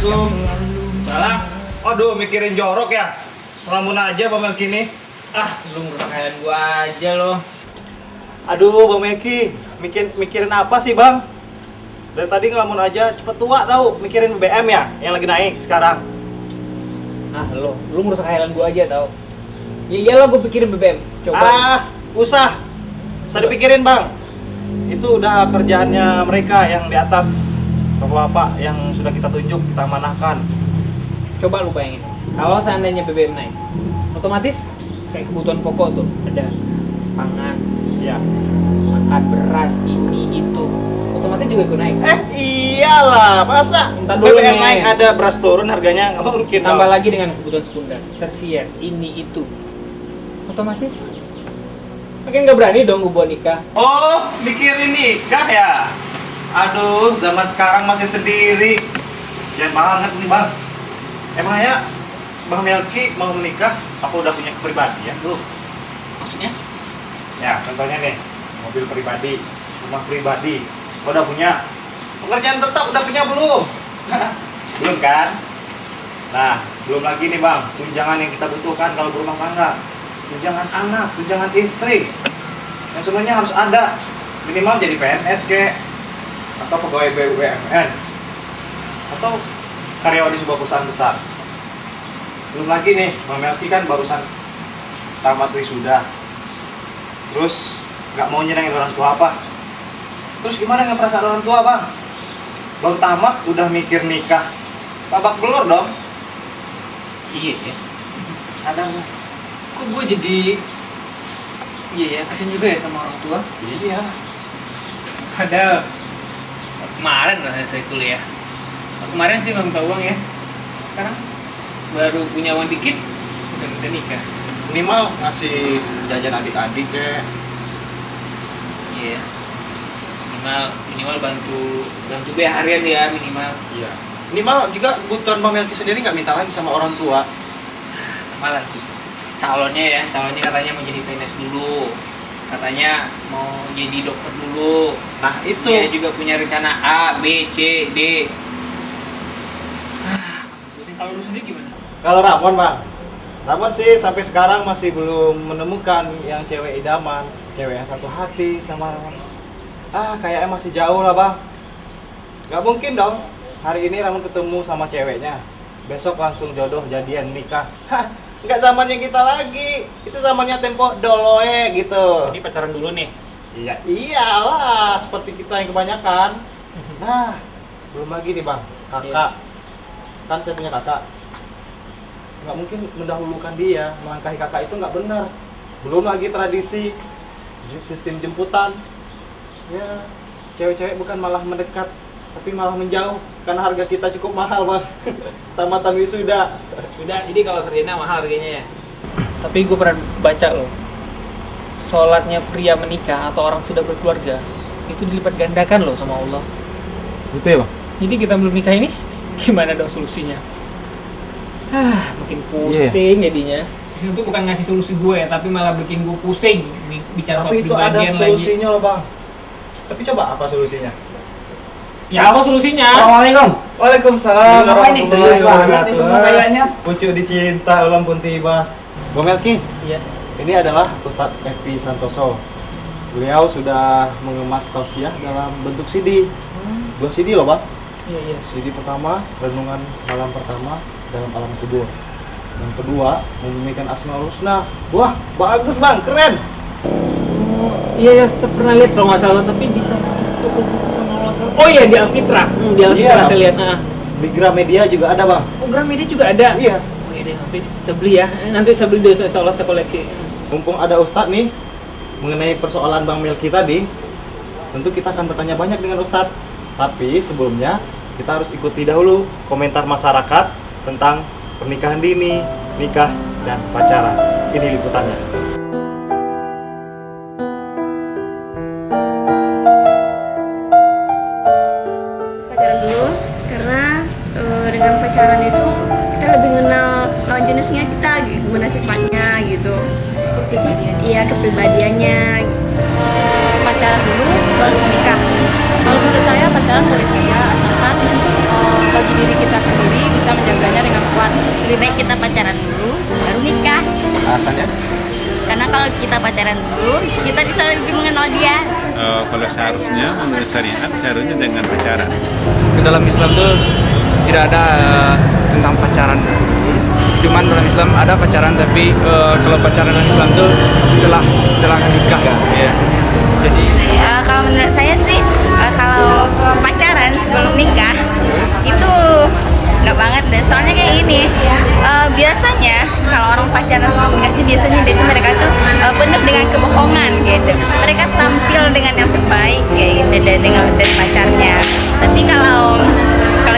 Assalamualaikum. Salam. Aduh, mikirin jorok ya. Ngelamun aja Bang Melki nih. Ah, lu ngerakain gua aja lo. Aduh, Bang Melki, mikirin apa sih, Bang? Dari tadi ngelamun aja, cepet tua tahu. Mikirin BBM ya, yang lagi naik sekarang. Ah, lu ngerusak khayalan gua aja tau. Ya iyalah gua pikirin BBM. Coba. Ah, usah dipikirin, Bang. Itu udah kerjaannya mereka yang di atas, bapak-bapak yang sudah kita tunjuk, kita manahkan. Coba lu bayangin. Kalau seandainya BBM naik, otomatis kayak kebutuhan pokok tuh ada pangan, Iya. makan beras, ini itu, otomatis juga ikut naik. Iyalah, masa Ntar dulu BBM nih. naik ada beras turun harganya nggak mungkin. Tambah dong. lagi dengan kebutuhan sekunder, tersier, ini itu, otomatis makin nggak berani dong gue buat nikah. Oh, mikirin nikah ya? Aduh, zaman sekarang masih sendiri. Jangan banget nih Bang. Emangnya Bang Melki mau menikah? Apa udah punya kepribadian tuh? Maksudnya? Ya, contohnya nih, mobil pribadi, rumah pribadi. Udah punya? Pekerjaan tetap udah punya belum? Belum kan? Nah, belum lagi nih Bang, tunjangan yang kita butuhkan kalau berumah tangga. Tunjangan anak, tunjangan istri. Yang semuanya harus ada. Minimal jadi PNS kek, atau pegawai BUMN, atau karyawan di sebuah perusahaan besar. Belum lagi nih, Bang Melki kan barusan tamat wisuda. Terus nggak mau nyenengin orang tua apa? Terus gimana nggak perasaan orang tua Bang? Baru tamat udah mikir nikah, babak belur dong. Iya ya. Ada nggak? Kok gue jadi iya ya, kasian juga ya sama orang tua. Iya. Ada kemarin lah saya kuliah. Kemarin sih belum tahu uang ya. Sekarang baru punya uang dikit udah minta nikah. Minimal ngasih jajan adik-adik kek. Iya. Minimal bantu biaya harian ya minimal. Iya. Minimal juga kebutuhan Bang Melki sendiri nggak minta lagi sama orang tua. Malah calonnya katanya mau jadi PNS dulu. Katanya mau jadi dokter dulu. Nah itu. Dia juga punya rencana A, B, C, D. Kalau lu sendiri gimana? Kalau Ramon sih sampai sekarang masih belum menemukan yang cewek idaman, cewek yang satu hati sama Ramon. Kayaknya masih jauh lah Bang. Gak mungkin dong hari ini Ramon ketemu sama ceweknya, besok langsung jodoh jadian nikah. Nggak zamannya kita lagi, itu zamannya tempo doloe gitu. Ini pacaran dulu nih. Iya, iyalah seperti kita yang kebanyakan. Nah, belum lagi nih Bang, kakak. Kan saya punya kakak. Nggak mungkin mendahulukan dia, melangkahi kakak itu nggak benar. Belum lagi tradisi sistem jemputan. Ya, cewek-cewek bukan malah mendekat, tapi malah menjauh karena harga kita cukup mahal Bang. Tamatan wisuda. Sudah, jadi kalau kerjanya mahal harganya ya. Tapi gue pernah baca loh, sholatnya pria menikah atau orang sudah berkeluarga itu dilipat gandakan loh sama Allah. Gitu ya Bang? Jadi kita belum nikah ini, gimana dong solusinya? Makin pusing jadinya. Di situ tuh bukan ngasih solusi gue ya, tapi malah bikin gue pusing bicara soal Tapi itu ada pribadian solusinya loh Bang. Tapi coba apa solusinya? Ya apa solusinya? Assalamualaikum. Waalaikumsalam. Ngapain nih? Serius banget itu kayaknya. Pucuk dicinta ulang pun tiba. Bang Melki, Iya. ini adalah Ustadz Evi Santoso. Beliau sudah mengemas tausiah dalam bentuk CD. 2 CD loh Bang. Iya. CD pertama, renungan malam pertama dalam alam kubur. Yang kedua, memimikan Asmaul Husna. Wah, bagus Bang, keren. Iya, saya pernah lihat kalau nggak salah, tapi di sana oh iya di Alfitra, di Alfitra saya lihat. Di Gramedia juga ada Bang. Oh Gramedia juga ada. Iya. Oh iya deh, nanti saya beli deh, insya Allah saya koleksi. Mumpung ada Ustadz nih mengenai persoalan Bang Melki tadi, tentu kita akan bertanya banyak dengan Ustadz. Tapi sebelumnya kita harus ikuti dahulu komentar masyarakat tentang pernikahan dini, nikah, dan pacaran. Ini liputannya. Pacaran dulu karena dengan pacaran itu kita lebih mengenal lawan jenisnya kita, gimana sifatnya gitu. Iya, kepribadiannya. Pacaran dulu baru nikah. Kalau menurut saya pacaran boleh saja asalkan bagi diri kita sendiri pacaran dulu, kita bisa lebih mengenal dia. Kalau seharusnya menurut syariat seharusnya dengan pacaran. Dalam Islam tuh tidak ada tentang pacaran. Cuman dalam Islam ada pacaran, tapi kalau pacaran dalam Islam tuh telah nikah ya. Jadi Kalau menurut saya sih, kalau pacaran sebelum nikah itu nggak banget deh. Soalnya kayak gini, biasanya kalau orang pacaran sebelum nikah sih biasanya itu mereka tuh penuh dengan kebohongan gitu. Mereka tampil dengan yang terbaik kayak gitu dengan dari pacarnya. Tapi kalau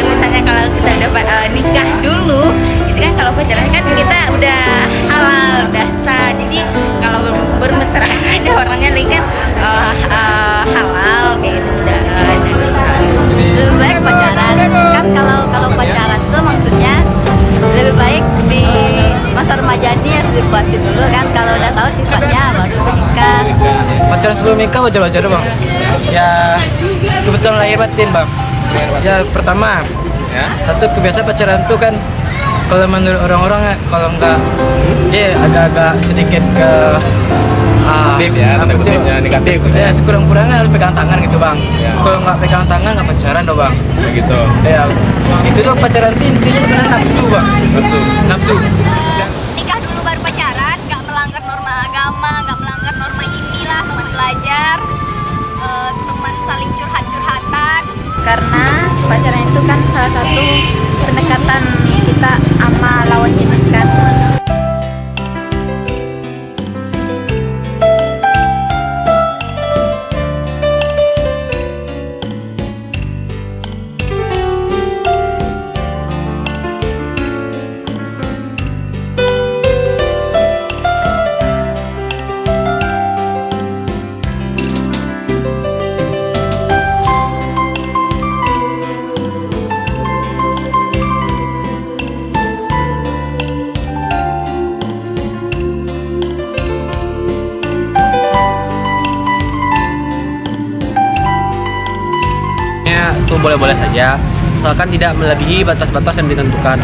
misalnya kalau kita udah nikah dulu, itu kan kalau pacaran kan kita udah halal, udah sah. Jadi kalau bermesraan aja orangnya lagi kan halal kayak gitu udah. Lebih baik pacaran kan kalau pacaran tuh maksudnya lebih baik di masa remaja ini harus dibuatin dulu kan, kalau udah tahu sifatnya baru nikah. pacaran sebelum nikah wajar-wajar bang. Ya kebetulan lahir batin bang. Ya pertama, satu kebiasaan pacaran tuh kan kalau menurut orang-orang kalau enggak dia agak-agak sedikit ke negatif. Ya sekurang-kurangnya harus pegang tangan gitu bang. Ya. Kalau nggak pegang tangan nggak pacaran dong bang. Begitu. Ya itu tuh pacaran itu intinya sebenarnya nafsu bang. Nafsu. Nikah dulu baru pacaran, nggak melanggar norma agama, nggak melanggar norma inilah, teman belajar, teman saling curhat-curhatan. Karena pacaran itu kan salah satu pendekatan kita sama lawan jenis kan. Itu boleh-boleh saja, asalkan tidak melebihi batas-batas yang ditentukan.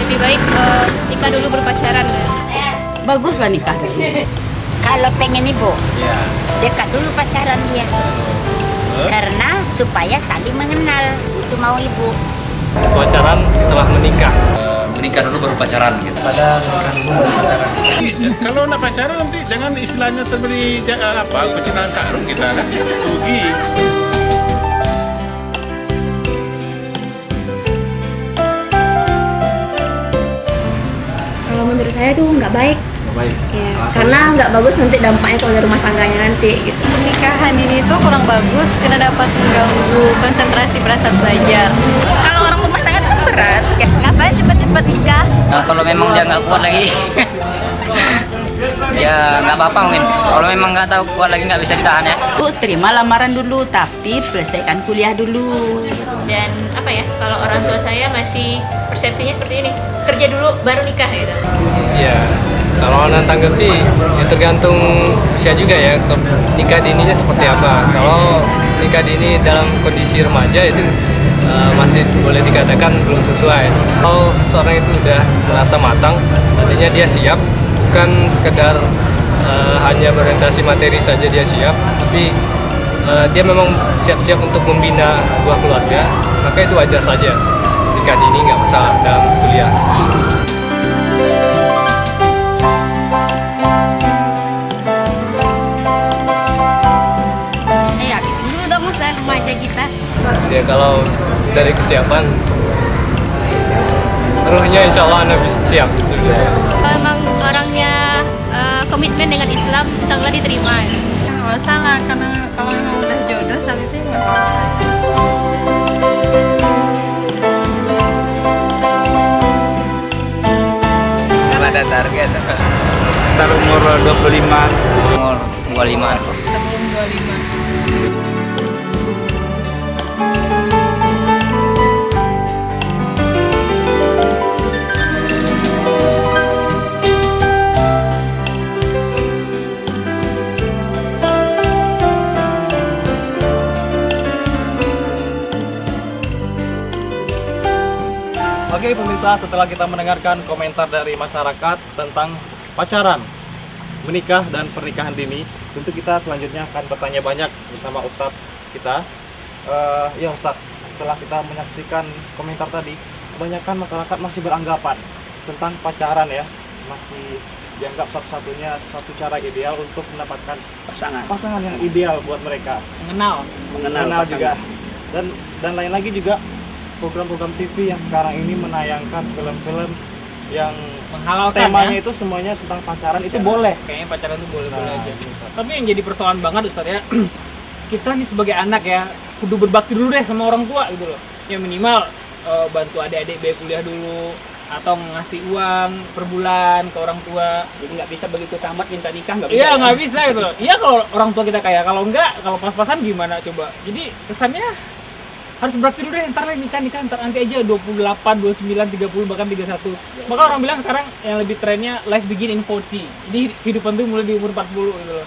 Lebih baik nikah dulu berpacaran kan. Baguslah nikah dulu. Kalau pengen ibu, dekat dulu pacaran dia. Karena supaya saling mengenal, itu mau ibu. Pacaran setelah menikah. Menikah dulu baru pacaran gitu. Kalau nak pacaran nanti jangan istilahnya terberi kucing karung kita kan rugi. Kalau menurut saya itu nggak baik. Ya, karena nggak bagus nanti dampaknya kalau rumah tangganya nanti gitu. Pernikahan dini itu kurang bagus karena dapat mengganggu konsentrasi pada belajar. Kalau orang rumah tangga itu berat, kayak ngapain cepet-cepet nikah? Nah, kalau memang dia nggak kuat lagi, ya nggak apa-apa mungkin. Kalau memang nggak tahu kuat lagi nggak bisa ditahan ya. Bu, terima lamaran dulu, tapi selesaikan kuliah dulu. Dan apa ya, kalau orang tua saya masih persepsinya seperti ini, kerja dulu baru nikah gitu. Ya, kalau anak tanggapi ya tergantung usia juga ya. Nikah dininya seperti apa? Kalau nikah dini dalam kondisi remaja itu masih boleh dikatakan belum sesuai. Kalau seorang itu udah merasa matang, artinya dia siap, bukan sekedar hanya berorientasi materi saja dia siap, tapi dia memang siap-siap untuk membina sebuah keluarga, maka itu wajar saja. Nikah dini nggak masalah dalam kuliah. Ya, dulu dong usaha remaja kita. Ya kalau dari kesiapan, ruhnya insya Allah Anda bisa siap. Kalau emang orangnya komitmen dengan Islam, insya Allah diterima. Nggak masalah, karena kalau emang udah jodoh saat itu nggak apa-apa. Ada target Sekitar umur 25. umur 25. Sebelum 25. Oke pemirsa, setelah kita mendengarkan komentar dari masyarakat tentang pacaran, menikah dan pernikahan dini. Tentu kita selanjutnya akan bertanya banyak bersama Ustadz kita. Ya Ustadz, setelah kita menyaksikan komentar tadi, kebanyakan masyarakat masih beranggapan tentang pacaran ya, masih dianggap satu-satunya satu cara ideal untuk mendapatkan pasangan yang ideal buat mereka. Mengenal juga. Dan lain lagi juga program-program TV yang sekarang ini menayangkan film-film yang Menghalalkan temanya ya. itu semuanya tentang pacaran, itu boleh. Kayaknya pacaran itu boleh-boleh Nah, aja. ini, Ustaz. Tapi yang jadi persoalan banget Ustaz ya, kita nih sebagai anak ya, kudu berbakti dulu deh sama orang tua gitu loh. Ya minimal bantu adik-adik bayar kuliah dulu, atau ngasih uang per bulan ke orang tua. Jadi nggak bisa begitu tamat minta nikah, nggak bisa. Iya nggak bisa gitu loh. Iya kalau orang tua kita kaya, kalau enggak, kalau pas-pasan gimana coba. Jadi kesannya harus berakti dulu deh, ntar lah nikah ntar nanti aja 28, 29, 30 bahkan 31. Maka orang bilang sekarang yang lebih trennya life begin in 40. Jadi kehidupan tuh mulai di umur 40 gitu loh.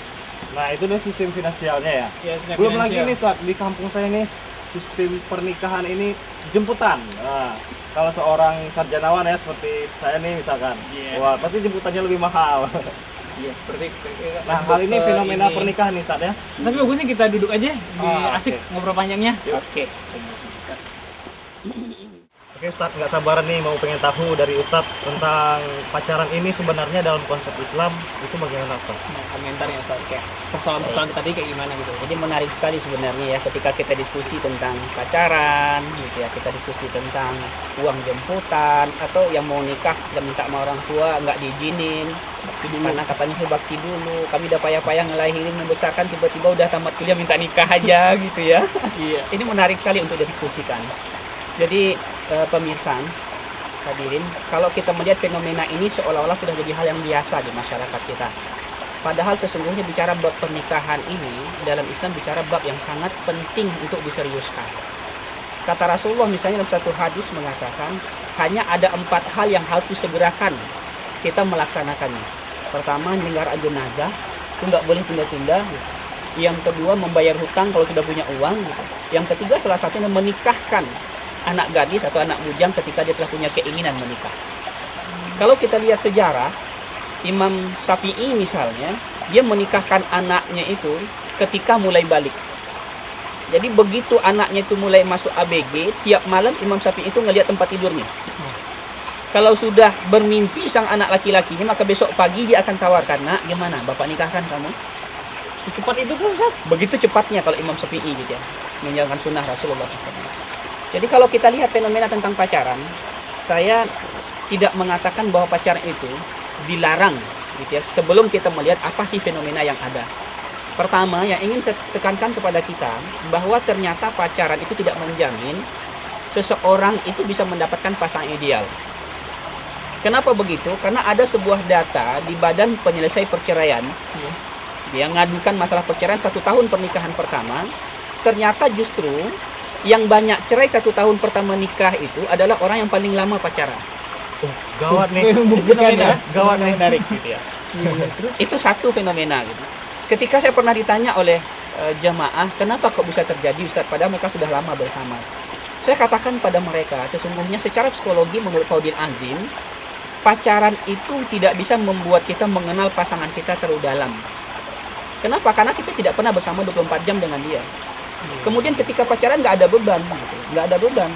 Nah, itu dah sistem finansialnya ya. Ya, sistem Belum finansial. lagi nih saat di kampung saya nih sistem pernikahan ini jemputan. Nah, kalau seorang sarjanawan ya seperti saya nih misalkan, Iya. wah pasti jemputannya lebih mahal. Iya, seperti Nah, hal ini fenomena pernikahan nih saat ya. Tapi bagusnya kita duduk aja di asik oke. ngobrol panjangnya. Oke. Oke Ustadz, nggak sabaran nih mau pengen tahu dari Ustadz tentang pacaran ini sebenarnya dalam konsep Islam itu bagaimana Ustadz? Komentarnya Ustaz, kayak persoalan-persoalan tadi kayak gimana gitu. Jadi menarik sekali sebenarnya ya ketika kita diskusi tentang pacaran, gitu ya, kita diskusi tentang uang jemputan atau yang mau nikah dan minta sama orang tua nggak diizinin, karena katanya bakti dulu, kami udah payah-payah ngelahirin membesarkan tiba-tiba udah tamat kuliah minta nikah aja gitu ya. Iya. Ini menarik sekali untuk didiskusikan. Jadi pemirsa hadirin, kalau kita melihat fenomena ini seolah-olah sudah jadi hal yang biasa di masyarakat kita. Padahal sesungguhnya bicara bab pernikahan ini dalam Islam bicara bab yang sangat penting untuk diseriuskan. Kata Rasulullah misalnya dalam satu hadis mengatakan hanya ada 4 hal yang harus disegerakan kita melaksanakannya. Pertama, nyelenggaraan jenazah, itu nggak boleh tunda-tunda. Yang kedua, membayar hutang kalau sudah punya uang. Gitu. Yang ketiga, salah satunya menikahkan anak gadis atau anak bujang ketika dia telah punya keinginan menikah. Kalau kita lihat sejarah, Imam Syafi'i misalnya, dia menikahkan anaknya itu ketika mulai balik. Jadi begitu anaknya itu mulai masuk ABG, tiap malam Imam Syafi'i itu ngelihat tempat tidurnya. Kalau sudah bermimpi sang anak laki-lakinya, maka besok pagi dia akan tawarkan, nak gimana, bapak nikahkan kamu? Secepat itu kan Ustaz? Begitu cepatnya kalau Imam Syafi'i gitu ya, menjalankan sunnah Rasulullah SAW. Jadi kalau kita lihat fenomena tentang pacaran, saya tidak mengatakan bahwa pacaran itu dilarang, gitu ya, sebelum kita melihat apa sih fenomena yang ada. Pertama, yang ingin saya tekankan kepada kita, bahwa ternyata pacaran itu tidak menjamin seseorang itu bisa mendapatkan pasangan ideal. Kenapa begitu? Karena ada sebuah data di Badan Penyelesai Perceraian, dia ngadukan masalah perceraian 1 tahun pernikahan pertama, ternyata justru yang banyak cerai 1 tahun pertama nikah itu adalah orang yang paling lama pacaran. Gawat nih. Buktikan ya, Gawat nih. menarik gitu ya. Itu satu fenomena gitu. Ketika saya pernah ditanya oleh jamaah, kenapa kok bisa terjadi Ustaz, padahal mereka sudah lama bersama. Saya katakan pada mereka, sesungguhnya secara psikologi menurut Faudil Azim, pacaran itu tidak bisa membuat kita mengenal pasangan kita terlalu dalam. Kenapa? Karena kita tidak pernah bersama 24 jam dengan dia. Kemudian ketika pacaran nggak ada beban, gitu. Nggak ada beban.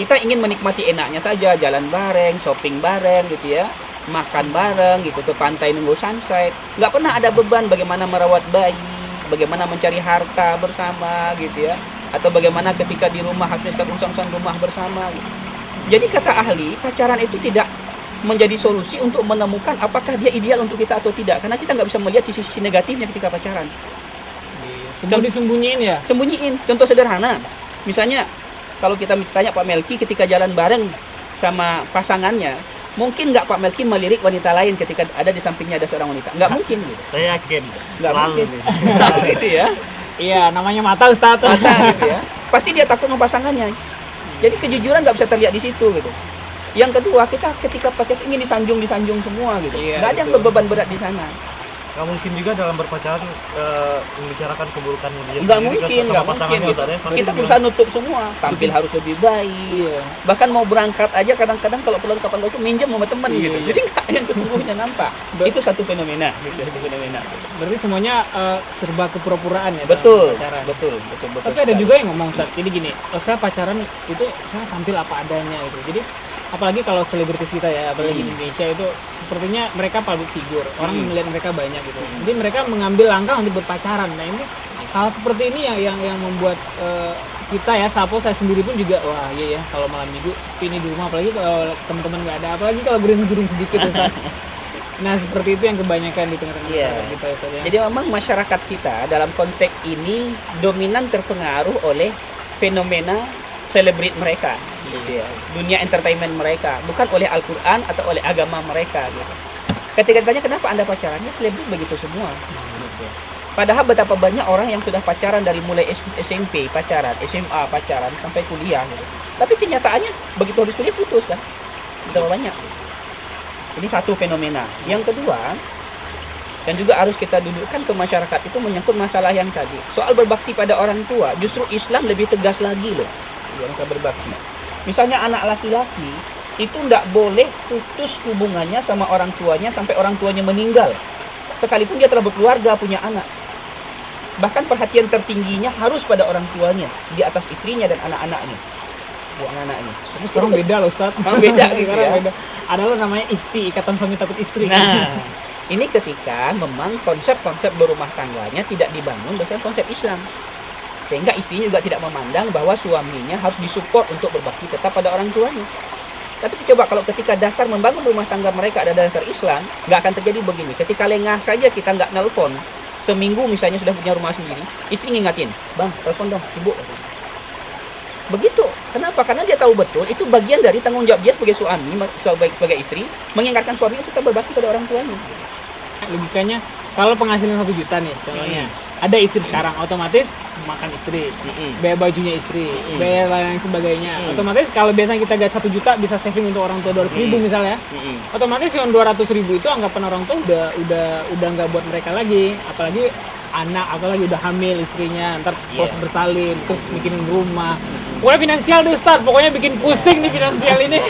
Kita ingin menikmati enaknya saja, jalan bareng, shopping bareng, gitu ya, makan bareng, gitu, ke pantai nunggu sunset. Nggak pernah ada beban bagaimana merawat bayi, bagaimana mencari harta bersama, gitu ya, atau bagaimana ketika di rumah harus urusan rumah bersama. Gitu. Jadi kata ahli, pacaran itu tidak menjadi solusi untuk menemukan apakah dia ideal untuk kita atau tidak, karena kita nggak bisa melihat sisi-sisi negatifnya ketika pacaran. Semua disembunyiin ya? Sembunyiin. Contoh sederhana, misalnya kalau kita tanya Pak Melki ketika jalan bareng sama pasangannya, mungkin nggak Pak Melki melirik wanita lain ketika ada di sampingnya ada seorang wanita? Nggak mungkin. Gitu. Saya yakin. Nggak Selalu mungkin. nih. Gitu ya. Iya, namanya mata Ustaz. Mata gitu ya. Pasti dia takut sama pasangannya. Jadi kejujuran nggak bisa terlihat di situ gitu. Yang kedua, kita ketika pakai ingin disanjung semua gitu. Iya, Nggak ada yang betul. beban berat di sana. Nggak mungkin juga dalam berpacaran membicarakan keburukannya dia Nggak sendiri mungkin, sama nggak pasangannya, mungkin. Ustaz, ya. Pasti Kita gimana? berusaha nutup semua. Tampil harus lebih baik. Bahkan mau berangkat aja kadang-kadang kalau perlengkapan itu minjem sama teman gitu. Jadi nggak yang sesungguhnya nampak. Itu satu fenomena. Gitu, satu fenomena. Berarti semuanya serba kepura-puraan ya. Betul, dalam pacaran. betul. Tapi ada juga yang ngomong Ustaz, jadi gini, saya pacaran itu saya tampil apa adanya gitu. Jadi apalagi kalau selebritis kita ya, apalagi di Indonesia itu sepertinya mereka public figure, orang melihat mereka banyak gitu. Jadi mereka mengambil langkah untuk berpacaran. Nah ini hal seperti ini yang membuat kita ya, saya sendiri pun juga wah iya ya kalau malam minggu sepi ini di rumah, apalagi kalau teman-teman nggak ada, apalagi kalau gering-gering sedikit Ustaz. Nah seperti itu yang kebanyakan di tengah-tengah masyarakat kita Ustaz, ya. Jadi memang masyarakat kita dalam konteks ini dominan terpengaruh oleh fenomena selebriti mereka, gitu ya. Dunia entertainment mereka, bukan oleh Al-Quran atau oleh agama mereka. Gitu. Ketika ditanya kenapa Anda pacaran, ya selebriti begitu semua. Gitu. Padahal betapa banyak orang yang sudah pacaran dari mulai SMP pacaran, SMA pacaran sampai kuliah. Gitu. Tapi kenyataannya begitu habis kuliah putus kan, betapa banyak. Ini satu fenomena. Yang kedua, dan juga harus kita dudukkan ke masyarakat itu menyangkut masalah yang tadi. Soal berbakti pada orang tua, justru Islam lebih tegas lagi loh. Yang berbakti. Misalnya anak laki-laki itu tidak boleh putus hubungannya sama orang tuanya sampai orang tuanya meninggal. Sekalipun dia telah berkeluarga, punya anak. Bahkan perhatian tertingginya harus pada orang tuanya di atas istrinya dan anak-anaknya. Anak-anaknya. Tapi sekarang beda loh Ustaz. Sekarang beda gitu Sekarang ya. beda. Ada loh namanya istri, ikatan suami takut istri. Nah, ini ketika memang konsep-konsep berumah tangganya tidak dibangun berdasarkan konsep Islam. Sehingga istrinya juga tidak memandang bahwa suaminya harus disupport untuk berbakti tetap pada orang tuanya. Tapi coba kalau ketika dasar membangun rumah tangga mereka ada dasar Islam, nggak akan terjadi begini. Ketika lengah saja kita nggak nelpon, seminggu misalnya sudah punya rumah sendiri, istri ngingatin, bang, telepon dong, sibuk. Begitu. Kenapa? Karena dia tahu betul itu bagian dari tanggung jawab dia sebagai suami, sebagai istri, mengingatkan suaminya tetap berbakti pada orang tuanya. Logikanya kalau penghasilan 1 juta nih contohnya, ada istri sekarang, otomatis makan istri, bayar bajunya istri, bayar lain sebagainya. Otomatis kalau biasanya kita gaji 1 juta bisa saving untuk orang tua 200.000 misalnya, otomatis yang 200.000 itu anggapan orang tua udah nggak buat mereka lagi, apalagi anak, apalagi udah hamil istrinya, ntar pos bersalin, terus bikin rumah. Pokoknya finansial deh Ustaz, pokoknya bikin pusing nih finansial ini.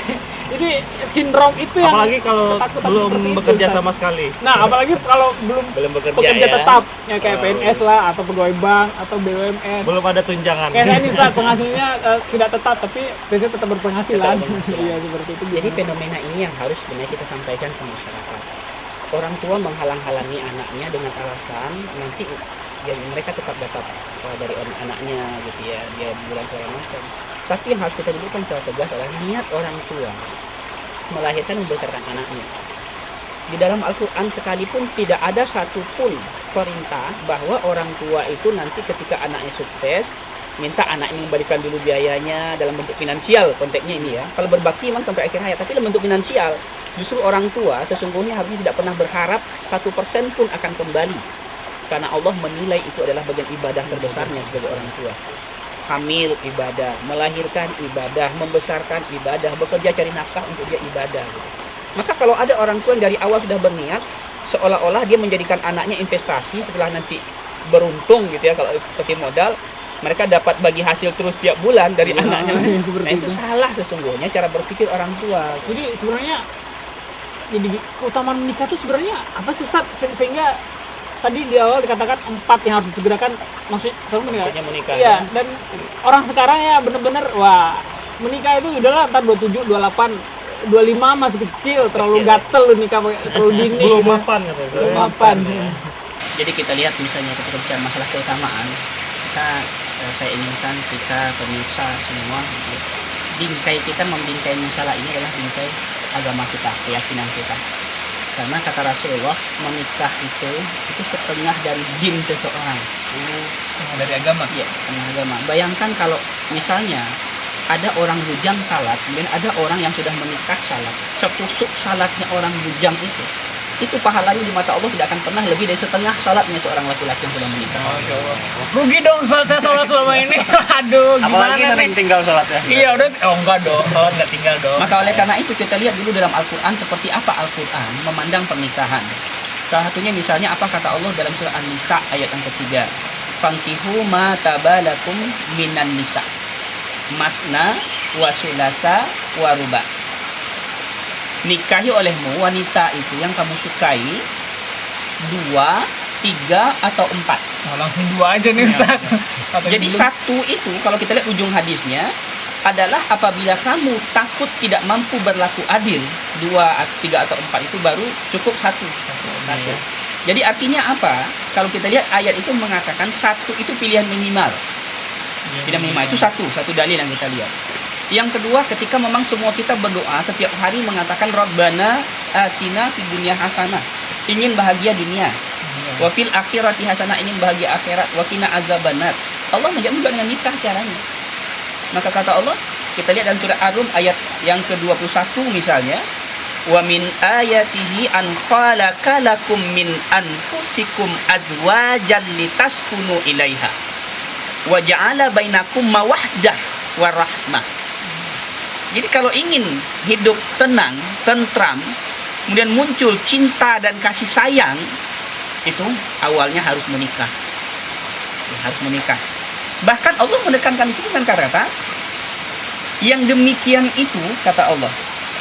Jadi sindrom itu yang apalagi kalau belum bekerja sama sekali. Nah, apalagi kalau belum bekerja ya. Tetap ya kayak Oh, PNS lah atau pegawai bank atau BUMN. Belum ada tunjangan. Kayak saya nih Ustaz, penghasilannya tidak tetap tapi biasanya tetap berpenghasilan. Iya seperti itu. Jadi fenomena ini yang harus sebenarnya kita sampaikan ke masyarakat. Orang tua menghalang-halangi anaknya dengan alasan nanti ya mereka tetap dapat dari anaknya gitu ya, dia bulan segala macam. Tapi yang harus kita dudukkan secara tegas adalah niat orang tua melahirkan dan membesarkan anaknya. Di dalam Al-Quran sekalipun tidak ada satupun perintah bahwa orang tua itu nanti ketika anaknya sukses minta anaknya memberikan dulu biayanya dalam bentuk finansial, konteksnya ini ya. Kalau berbakti memang sampai akhir hayat, tapi dalam bentuk finansial. Justru orang tua sesungguhnya harusnya tidak pernah berharap 1% pun akan kembali. Karena Allah menilai itu adalah bagian ibadah terbesarnya sebagai orang tua. Hamil ibadah, melahirkan ibadah, membesarkan ibadah, bekerja cari nafkah untuk dia ibadah. Maka kalau ada orang tua yang dari awal sudah berniat, seolah-olah dia menjadikan anaknya investasi setelah nanti beruntung gitu ya, kalau seperti modal, mereka dapat bagi hasil terus tiap bulan dari anaknya. Nah itu salah sesungguhnya cara berpikir orang tua. Jadi sebenarnya jadi keutamaan menikah itu sebenarnya apa sih Ustaz? Sehingga tadi di awal dikatakan 4 yang harus disegerakan, maksudnya menikah. Iya, dan orang sekarang ya bener-bener wah menikah itu udahlah ntar 27, 28, 25 masih kecil, terlalu gatel nikah terlalu dini. Belum gitu. mapan gitu. Belum mapan. Jadi kita lihat misalnya ketika bicara masalah keutamaan, saya inginkan kita pemirsa semua, bingkai kita membingkai masalah ini adalah bingkai agama kita, keyakinan kita. Karena kata Rasulullah, menikah itu setengah dari din seseorang. Dari agama? Iya, setengah agama. Bayangkan kalau misalnya ada orang bujang salat, kemudian ada orang yang sudah menikah salat. Setusuk salatnya orang bujang itu pahalanya di mata Allah tidak akan pernah lebih dari setengah salatnya seorang laki-laki yang sudah menikah. Masya Allah. Rugi dong saya salat selama ini. Aduh, gimana Apalagi sering tinggal sholatnya. Iya udah, enggak dong, salat nggak tinggal dong. Maka oleh karena itu kita lihat dulu dalam Al-Quran seperti apa Al-Quran memandang pernikahan. Salah satunya misalnya apa kata Allah dalam surah An-Nisa ayat yang ketiga. Fankihu ma tabalakum minan nisa. Masna wa sulasa wa ruba. Nikahi olehmu wanita itu yang kamu sukai 2, 3 atau 4. Oh, langsung 2 aja nih Ustaz. Jadi satu itu kalau kita lihat ujung hadisnya adalah apabila kamu takut tidak mampu berlaku adil 2, 3 atau 4 itu baru cukup satu. Jadi artinya apa? Kalau kita lihat ayat itu mengatakan satu itu pilihan minimal. Pilihan minimal itu satu dalil yang kita lihat. Yang kedua, ketika memang semua kita berdoa setiap hari mengatakan Rabbana atina fid dunya hasanah, ingin bahagia dunia. Wa fil akhirati hasanah, ingin bahagia akhirat. Wa qina azabannar. Allah menjamin dengan nikah caranya. Maka kata Allah, kita lihat dalam surah Ar-Rum ayat yang ke-21 misalnya, wa min ayatihi an khalaqa lakum min anfusikum azwajan litaskunu ilaiha wa ja'ala bainakum mawaddah warahmah. Jadi kalau ingin hidup tenang, tentram, kemudian muncul cinta dan kasih sayang, itu awalnya harus menikah. Harus menikah. Bahkan Allah menekankan di sini dengan kata yang demikian itu, kata Allah,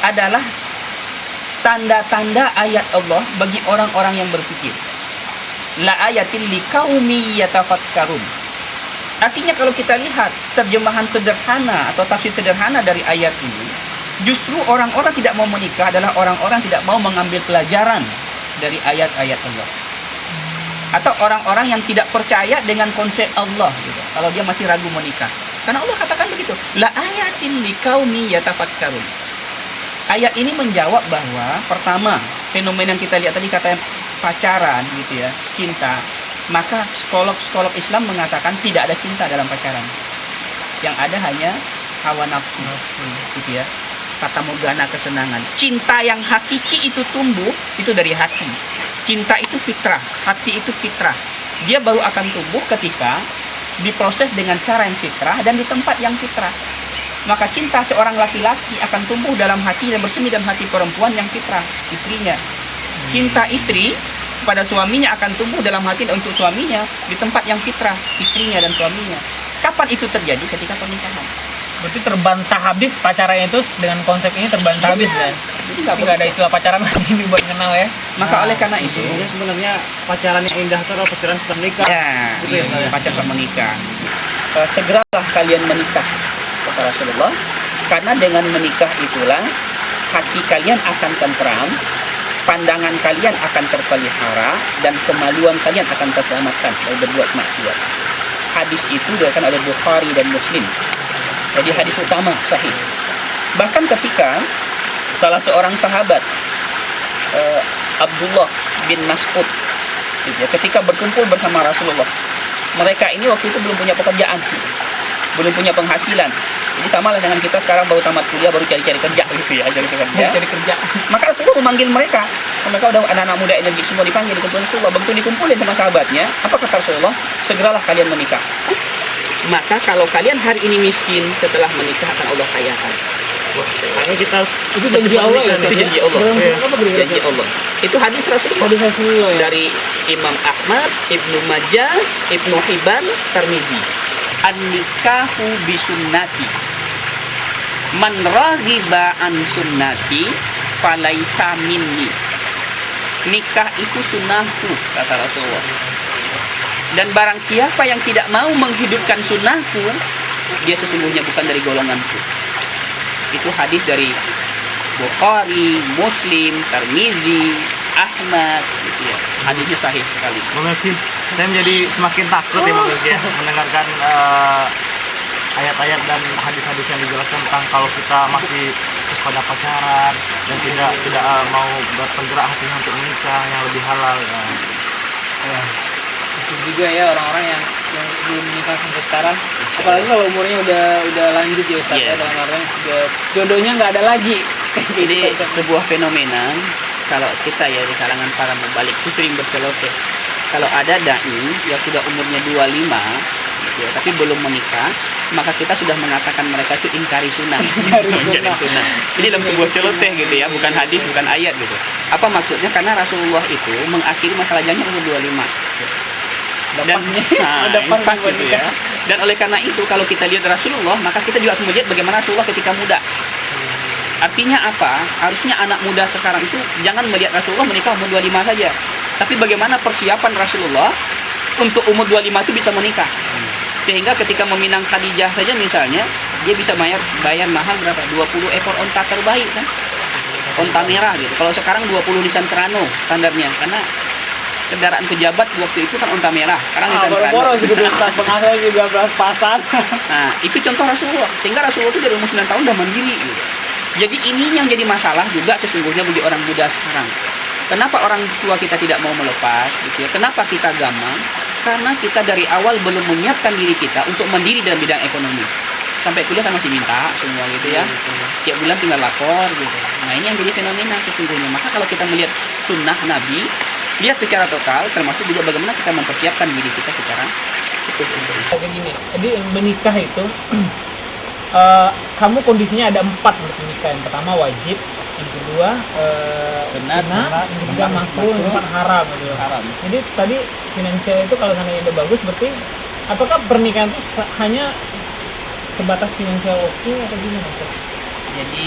adalah tanda-tanda ayat Allah bagi orang-orang yang berpikir. La ayatin liqaumi yatafakkarun. Artinya kalau kita lihat terjemahan sederhana atau tafsir sederhana dari ayat ini, justru orang-orang tidak mau menikah adalah orang-orang tidak mau mengambil pelajaran dari ayat-ayat Allah. Atau orang-orang yang tidak percaya dengan konsep Allah gitu, kalau dia masih ragu menikah. Karena Allah katakan begitu, la ayatin liqaumi yatafakkarun. Ayat ini menjawab bahwa pertama, fenomena yang kita lihat tadi katanya pacaran gitu ya, cinta, maka psikolog Islam mengatakan tidak ada cinta dalam pacaran. Yang ada hanya hawa nafsu gitu ya. Fata morgana, kesenangan. Cinta yang hakiki itu tumbuh itu dari hati. Cinta itu fitrah, hati itu fitrah. Dia baru akan tumbuh ketika diproses dengan cara yang fitrah dan di tempat yang fitrah. Maka cinta seorang laki-laki akan tumbuh dalam hati dan bersemi dalam hati perempuan yang fitrah, istrinya. Cinta istri pada suaminya akan tumbuh dalam hati dan untuk suaminya di tempat yang fitrah, istrinya dan suaminya. Kapan itu terjadi? Ketika pernikahan. Berarti terbantah habis pacaran itu dengan konsep ini terbantah habis ya. Jadi nggak ada istilah pacaran lagi buat kenal ya. Maka oleh karena itu, sebenarnya pacaran yang indah itu adalah pacaran setelah menikah. Ya, Gitu ya, Ustaz? pacaran setelah menikah. Segeralah kalian menikah, kata Rasulullah, karena dengan menikah itulah hati kalian akan tentram, pandangan kalian akan terpelihara, dan kemaluan kalian akan terselamatkan dari berbuat maksiat. Hadis itu diriwayatkan oleh Bukhari dan Muslim. Jadi hadis utama sahih. Bahkan ketika salah seorang sahabat Abdullah bin Mas'ud ketika berkumpul bersama Rasulullah, mereka ini waktu itu belum punya pekerjaan, belum punya penghasilan. Jadi samalah dengan kita sekarang baru tamat kuliah baru cari-cari kerja gitu ya, cari kerja. Maka Rasulullah memanggil mereka. Mereka udah anak-anak muda energi semua dipanggil dikumpulin Rasulullah. Begitu dikumpulin sama sahabatnya, apa kata Rasulullah? Segeralah kalian menikah. Maka kalau kalian hari ini miskin, setelah menikah akan Allah kayakan. Makanya kita Itu janji Allah ya. Itu janji Allah. Janji Allah. Itu hadis Rasulullah. Dari Imam Ahmad, Ibnu Majah, Ibnu Hibban, Tirmidzi. An-nikahu bisunnati. Man raghiba an sunnati falaisa minni. Nikah itu sunnahku, kata Rasulullah. Dan barang siapa yang tidak mau menghidupkan sunnahku, dia sesungguhnya bukan dari golonganku. Itu hadis dari Bukhari, Muslim, Tirmidzi, Ahmad, gitu ya. Hadisnya sahih sekali. Saya menjadi semakin takut ya mendengarkan ayat-ayat dan hadis-hadis yang dijelaskan tentang kalau kita masih pada pacaran dan tidak mau bergerak hatinya untuk menikah yang lebih halal. Itu juga ya orang-orang yang belum menikah sampai sekarang, apalagi kalau umurnya udah lanjut ya Ustaz, Yeah. dalam artian udah jodohnya nggak ada lagi. Ini sebuah fenomena kalau kita ya di kalangan para mubalik itu sering berceloteh. Kalau ada dai yang sudah umurnya 25 ya, tapi belum menikah, maka kita sudah mengatakan mereka itu ingkari sunnah. Sunnah. Ini dalam sebuah celoteh gitu ya, bukan hadis, bukan ayat gitu. Apa maksudnya? Karena Rasulullah itu mengakhiri masa lajangnya umur 25. Dan pas gitu ya. Dan oleh karena itu kalau kita lihat Rasulullah, maka kita juga harus melihat bagaimana Rasulullah ketika muda. Artinya apa? Harusnya anak muda sekarang itu jangan melihat Rasulullah menikah umur 25 saja. Tapi bagaimana persiapan Rasulullah untuk umur 25 itu bisa menikah. Sehingga ketika meminang Khadijah saja misalnya, dia bisa bayar mahal berapa? 20 ekor onta terbaik kan? Onta merah gitu. Kalau sekarang 20 nisan Terano standarnya. Karena kendaraan pejabat waktu itu kan onta merah. Sekarang nisan Terano. Boro-boro juga pengasuh juga pas-pasan. Nah, itu contoh Rasulullah. Sehingga Rasulullah itu dari umur 9 tahun udah mandiri gitu. Jadi ini yang jadi masalah juga sesungguhnya bagi orang muda sekarang. Kenapa orang tua kita tidak mau melepas gitu ya? Kenapa kita gamang? Karena kita dari awal belum menyiapkan diri kita untuk mandiri dalam bidang ekonomi. Sampai kuliah kan masih minta semua gitu ya. Tiap bulan tinggal lapor gitu. Nah, ini yang jadi fenomena sesungguhnya. Maka kalau kita melihat sunnah Nabi, lihat secara total, termasuk juga bagaimana kita mempersiapkan diri kita secara utuh. Kayak gini, jadi menikah itu kamu kondisinya ada 4 untuk menikah. Yang pertama wajib, yang kedua benar, yang ketiga makruh, yang keempat haram gitu. Haram. Jadi tadi finansial itu kalau seandainya udah bagus, berarti apakah pernikahan itu hanya sebatas finansial oke atau gimana? Jadi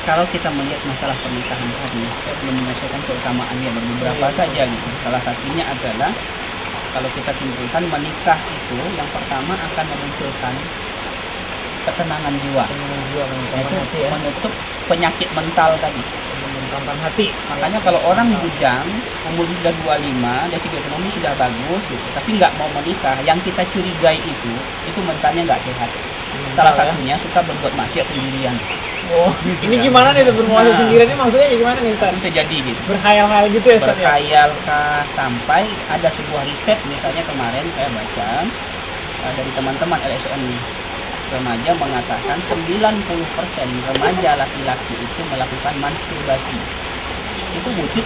kalau kita melihat masalah pernikahan tadi, saya belum menyelesaikan keutamaannya dan beberapa saja gitu. Salah satunya adalah kalau kita simpulkan menikah itu yang pertama akan memunculkan ketenangan jiwa, yaitu menutup penyakit mental tadi, menenangkan hati. Makanya kalau orang bujang umur sudah 25, dari segi ekonomi sudah bagus gitu, tapi nggak mau menikah, yang kita curigai itu mentalnya nggak sehat. Salah satunya suka berbuat maksiat sendirian. Oh, ini gimana nih bermuasal sendirian? Ini maksudnya gimana nih Ustaz? Bisa jadi gitu. Berkhayal-khayal gitu ya Ustaz? Berkhayalkah sampai ada sebuah riset misalnya kemarin saya baca dari teman-teman LSM remaja mengatakan 90% remaja laki-laki itu melakukan masturbasi. Itu wujud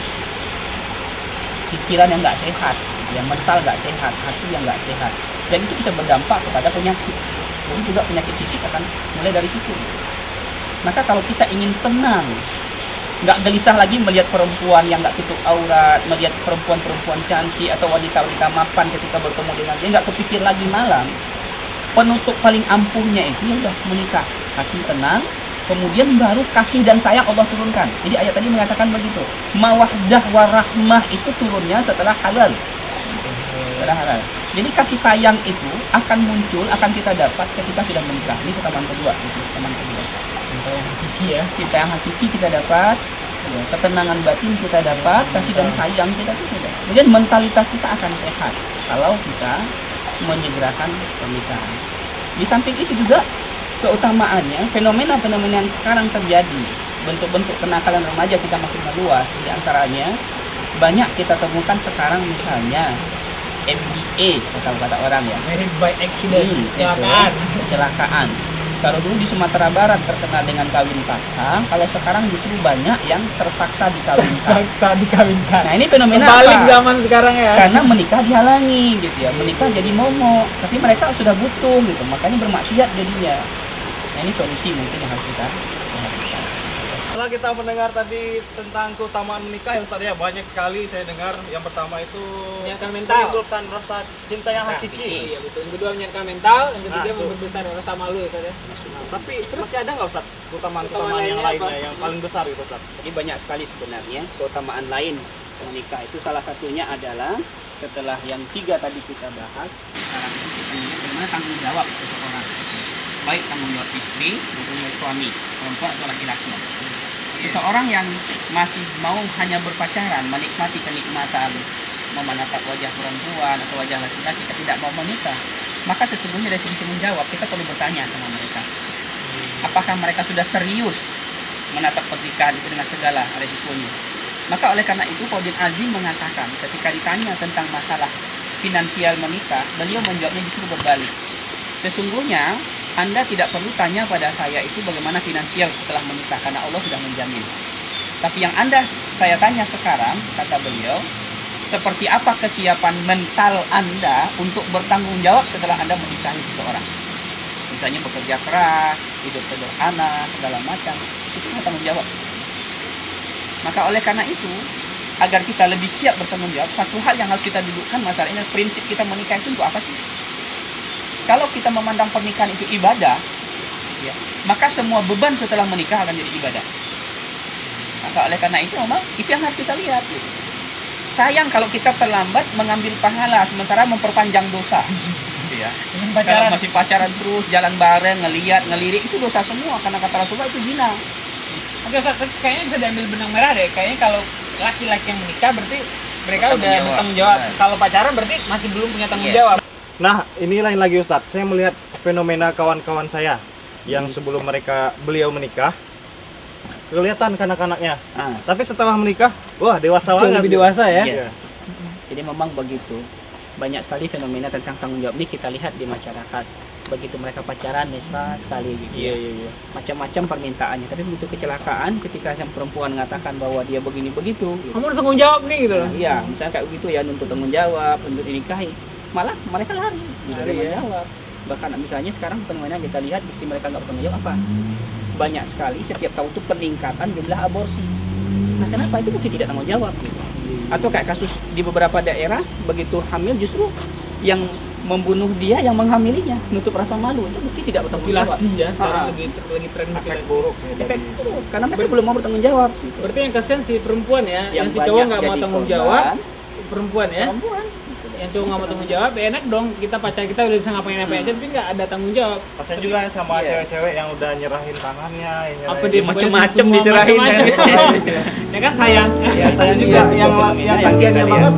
pikiran yang nggak sehat, yang mental nggak sehat, hati yang nggak sehat, dan itu bisa berdampak kepada penyakit. Jadi juga penyakit fisik akan mulai dari situ. Maka kalau kita ingin tenang, nggak gelisah lagi melihat perempuan yang nggak tutup aurat, melihat perempuan-perempuan cantik atau wanita-wanita mapan ketika bertemu dengan dia, nggak kepikir lagi malam. Penutup paling ampuhnya itu ya udah menikah, hati tenang, kemudian baru kasih dan sayang Allah turunkan. Jadi ayat tadi mengatakan begitu. Mawaddah warahmah itu turunnya setelah halal. Setelah halal. Jadi kasih sayang itu akan muncul, akan kita dapat ketika sudah menikah. Ini keutamaan kedua, itu keutamaan kedua. Kita yang hakiki ya, kita yang hakiki kita dapat, ya, ketenangan batin kita dapat, kasih dan sayang kita tidak. Kemudian mentalitas kita akan sehat kalau kita menyegerakan pernikahan. Di samping itu juga keutamaannya fenomena-fenomena yang sekarang terjadi, bentuk-bentuk kenakalan remaja kita makin meluas. Di antaranya banyak kita temukan sekarang misalnya MBA kata orang ya, married by accident, kecelakaan. Kalau dulu di Sumatera Barat terkenal dengan kawin paksa, kalau sekarang justru banyak yang terpaksa dikawinkan. Nah ini fenomena balik zaman sekarang ya. Karena menikah dihalangi gitu ya, menikah jadi momok, tapi mereka sudah butuh gitu, makanya bermaksiat jadinya. Nah ini solusi mungkin yang harus kita lakukan. Setelah kita mendengar tadi tentang keutamaan menikah yang tadi ya banyak sekali saya dengar. Yang pertama itu menyiapkan mental, menimbulkan rasa cinta yang hakiki. Iya betul. Yang kedua menyiapkan mental, yang ketiga membesar rasa malu ya Ustaz ya. Tapi masih ada nggak Ustaz keutamaan yang lainnya yang paling besar itu Ustaz? Jadi banyak sekali sebenarnya keutamaan lain menikah itu, salah satunya adalah setelah yang 3 tadi kita bahas, sekarang ini kita melihat bagaimana tanggung jawab seseorang, baik tanggung jawab istri maupun suami, perempuan atau laki-laki. Seseorang yang masih mau hanya berpacaran, menikmati kenikmatan memanatap wajah perempuan atau wajah laki-laki, tidak mau menikah, maka sesungguhnya dari segi tanggung jawab kita perlu bertanya sama mereka. Apakah mereka sudah serius menatap pernikahan itu dengan segala resikonya? Maka oleh karena itu Faudin Azim mengatakan ketika ditanya tentang masalah finansial menikah, beliau menjawabnya justru berbalik. Sesungguhnya Anda tidak perlu tanya pada saya itu bagaimana finansial setelah menikah, karena Allah sudah menjamin. Tapi yang saya tanya sekarang, kata beliau, seperti apa kesiapan mental Anda untuk bertanggung jawab setelah Anda menikahi seseorang. Misalnya bekerja keras, hidup sederhana, segala macam, itu semua tanggung jawab. Maka oleh karena itu, agar kita lebih siap bertanggung jawab, satu hal yang harus kita dudukkan masalahnya, prinsip kita menikah itu untuk apa sih? Kalau kita memandang pernikahan itu ibadah, ya, maka semua beban setelah menikah akan jadi ibadah. Maka oleh karena itu memang itu yang harus kita lihat. Gitu. Sayang kalau kita terlambat mengambil pahala sementara memperpanjang dosa. Gitu ya. Kalau masih pacaran terus, jalan bareng, ngelirik itu dosa semua karena kata Rasulullah itu zina. Oke, kayaknya bisa diambil benang merah deh. Kayaknya kalau laki-laki yang menikah berarti mereka udah bertanggung jawab. Kalau pacaran berarti masih belum punya tanggung jawab. Nah, ini lain lagi Ustadz. Saya melihat fenomena kawan-kawan saya yang sebelum beliau menikah, kelihatan kanak-kanaknya. Tapi setelah menikah, wah dewasa banget. Lebih dewasa ya. Iya. Jadi memang begitu. Banyak sekali fenomena tentang tanggung jawab ini kita lihat di masyarakat. Begitu mereka pacaran mesra sekali gitu. Iya. Macam-macam permintaannya. Tapi begitu kecelakaan ketika sang perempuan mengatakan bahwa dia begini begitu. Gitu. Kamu harus tanggung jawab nih gitu loh. Iya, misalnya kayak begitu ya, nuntut tanggung jawab, nuntut dinikahi. Malah mereka lari, tidak tanggung jawab. Bahkan misalnya sekarang fenomena kita lihat bukti mereka nggak bertanggung jawab apa? Banyak sekali setiap tahun itu peningkatan jumlah aborsi. Nah, kenapa itu bukti tidak tanggung jawab gitu? Atau kayak kasus di beberapa daerah begitu hamil justru yang membunuh dia yang menghamilinya, nutup rasa malu, itu bukti tidak bertanggung jawab. Ya, sekarang lagi tren efek buruk. Efek buruk karena mereka belum mau bertanggung jawab. Gitu. Berarti yang kasihan si perempuan ya, yang si banyak cowok nggak mau jadi tanggung korban. jawab, perempuan ya. Perempuan. Yang cowok nggak mau tanggung jawab, ya enak dong kita pacar kita udah bisa ngapain aja, tapi nggak ada tanggung jawab. Kasian juga sama cewek-cewek yang udah nyerahin tangannya, Apa dia macem-macem diserahin ya kan sayang. Ya, sayang juga yang kasiannya banget.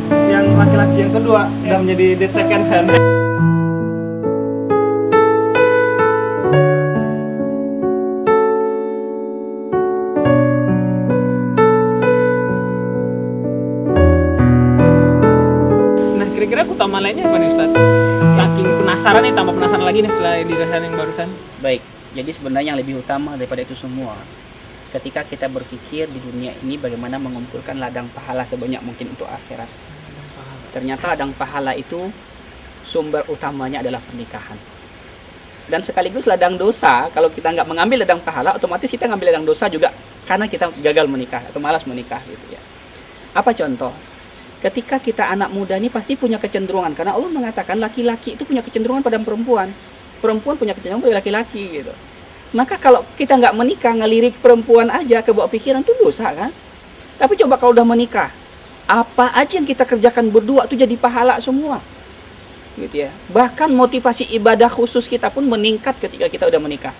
Yang laki-laki yang kedua udah menjadi the second hand. Kira-kira keutamaan lainnya apa nih Ustaz? Saking penasaran nih, tambah penasaran lagi nih setelah dirasain yang barusan. Baik, jadi sebenarnya yang lebih utama daripada itu semua, ketika kita berpikir di dunia ini bagaimana mengumpulkan ladang pahala sebanyak mungkin untuk akhirat. Ternyata ladang pahala itu sumber utamanya adalah pernikahan. Dan sekaligus ladang dosa, kalau kita nggak mengambil ladang pahala, otomatis kita ngambil ladang dosa juga karena kita gagal menikah atau malas menikah gitu ya. Apa contoh? Ketika kita anak muda ini pasti punya kecenderungan, karena Allah mengatakan laki-laki itu punya kecenderungan pada perempuan, perempuan punya kecenderungan pada laki-laki gitu. Maka kalau kita nggak menikah, ngelirik perempuan aja ke bawah pikiran itu dosa kan? Tapi coba kalau udah menikah, apa aja yang kita kerjakan berdua itu jadi pahala semua, gitu ya. Bahkan motivasi ibadah khusus kita pun meningkat ketika kita udah menikah.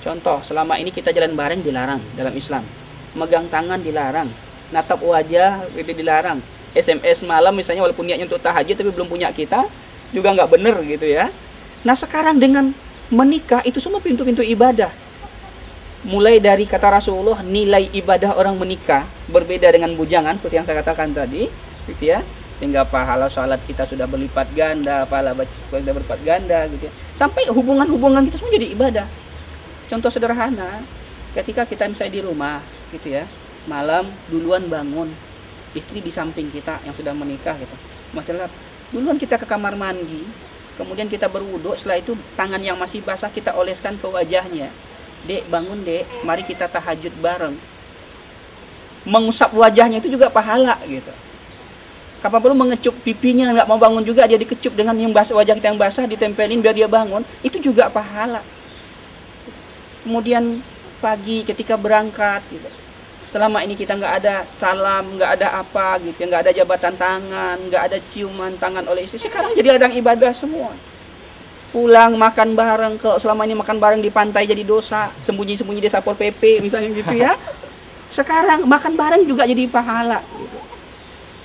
Contoh, selama ini kita jalan bareng dilarang dalam Islam, megang tangan dilarang, natap wajah itu dilarang. SMS malam misalnya walaupun niatnya untuk tahajud tapi belum punya kita juga nggak bener gitu ya. Nah sekarang dengan menikah itu semua pintu-pintu ibadah. Mulai dari kata Rasulullah, nilai ibadah orang menikah berbeda dengan bujangan seperti yang saya katakan tadi, gitu ya. Sehingga pahala sholat kita sudah berlipat ganda, pahala baca sudah berlipat ganda gitu ya. Sampai hubungan-hubungan kita semua jadi ibadah. Contoh sederhana, ketika kita misalnya di rumah gitu ya, malam duluan bangun, istri di samping kita yang sudah menikah gitu. Masalah duluan kita ke kamar mandi, kemudian kita berwudu, setelah itu tangan yang masih basah kita oleskan ke wajahnya. Dek, bangun dek, mari kita tahajud bareng. Mengusap wajahnya itu juga pahala gitu. Kapan perlu mengecup pipinya, nggak mau bangun juga dia dikecup dengan yang basah, wajah kita yang basah ditempelin biar dia bangun, itu juga pahala. Kemudian pagi ketika berangkat gitu. Selama ini kita nggak ada salam, nggak ada apa gitu, nggak ada jabatan tangan, nggak ada ciuman tangan oleh istri. Sekarang jadi ladang ibadah semua. Pulang makan bareng, kalau selama ini makan bareng di pantai jadi dosa, sembunyi-sembunyi di Satpol PP misalnya gitu ya. Sekarang makan bareng juga jadi pahala. Gitu.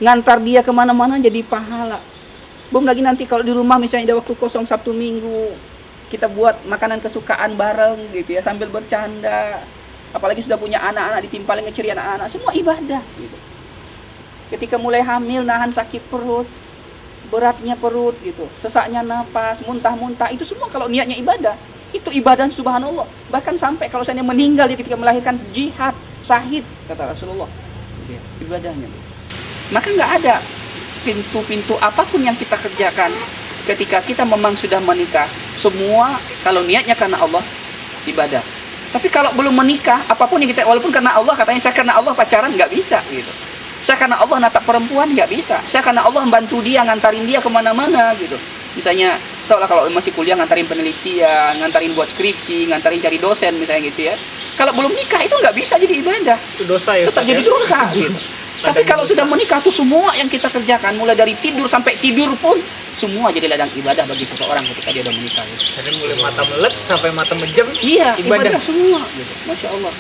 Ngantar dia kemana-mana jadi pahala. Belum lagi nanti kalau di rumah misalnya ada waktu kosong Sabtu Minggu, kita buat makanan kesukaan bareng gitu ya sambil bercanda. Apalagi sudah punya anak-anak, ditimpalin ngeceri anak-anak, semua ibadah gitu. Ketika mulai hamil, nahan sakit perut, beratnya perut gitu, sesaknya napas, muntah-muntah, itu semua kalau niatnya ibadah, itu ibadah subhanallah. Bahkan sampai kalau saya meninggal ketika melahirkan jihad, syahid, kata Rasulullah. Ibadahnya. Maka nggak ada pintu-pintu apapun yang kita kerjakan ketika kita memang sudah menikah. Semua kalau niatnya karena Allah, ibadah. Tapi kalau belum menikah, apapun yang kita, walaupun karena Allah, katanya saya karena Allah pacaran, nggak bisa gitu. Saya karena Allah natap perempuan, nggak bisa. Saya karena Allah membantu dia, ngantarin dia kemana-mana gitu. Misalnya, tau lah kalau masih kuliah ngantarin penelitian, ngantarin buat skripsi, ngantarin cari dosen misalnya gitu ya. Kalau belum nikah itu nggak bisa jadi ibadah. Itu dosa ya. Tetap jadi dosa gitu. Tapi kalau sudah menikah tuh semua yang kita kerjakan, mulai dari tidur sampai tidur pun, semua jadi ladang ibadah bagi seseorang ketika dia udah menikah. Gitu. Dari mulai mata melek sampai mata menjem. Iya, ibadah semua. Gitu. Masya Allah.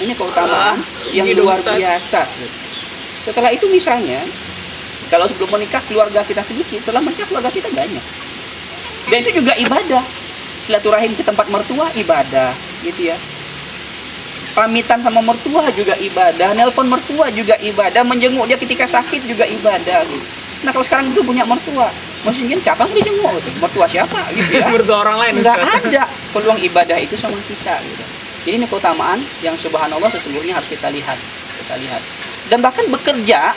Ini keutamaan yang luar biasa. Gitu. Setelah itu misalnya, kalau sebelum menikah keluarga kita sedikit, setelah menikah keluarga kita banyak. Dan itu juga ibadah. Silaturahim ke tempat mertua, ibadah. Gitu ya. Pamitan sama mertua juga ibadah, nelpon mertua juga ibadah, menjenguk dia ketika sakit juga ibadah gitu. Nah kalau sekarang itu punya mertua, maksudnya siapa yang dijenguk gitu? Mertua siapa gitu ya? Mertua orang lain. Nggak ada peluang ibadah itu sama kita gitu. Jadi ini keutamaan yang subhanallah sesungguhnya harus kita lihat. Dan bahkan bekerja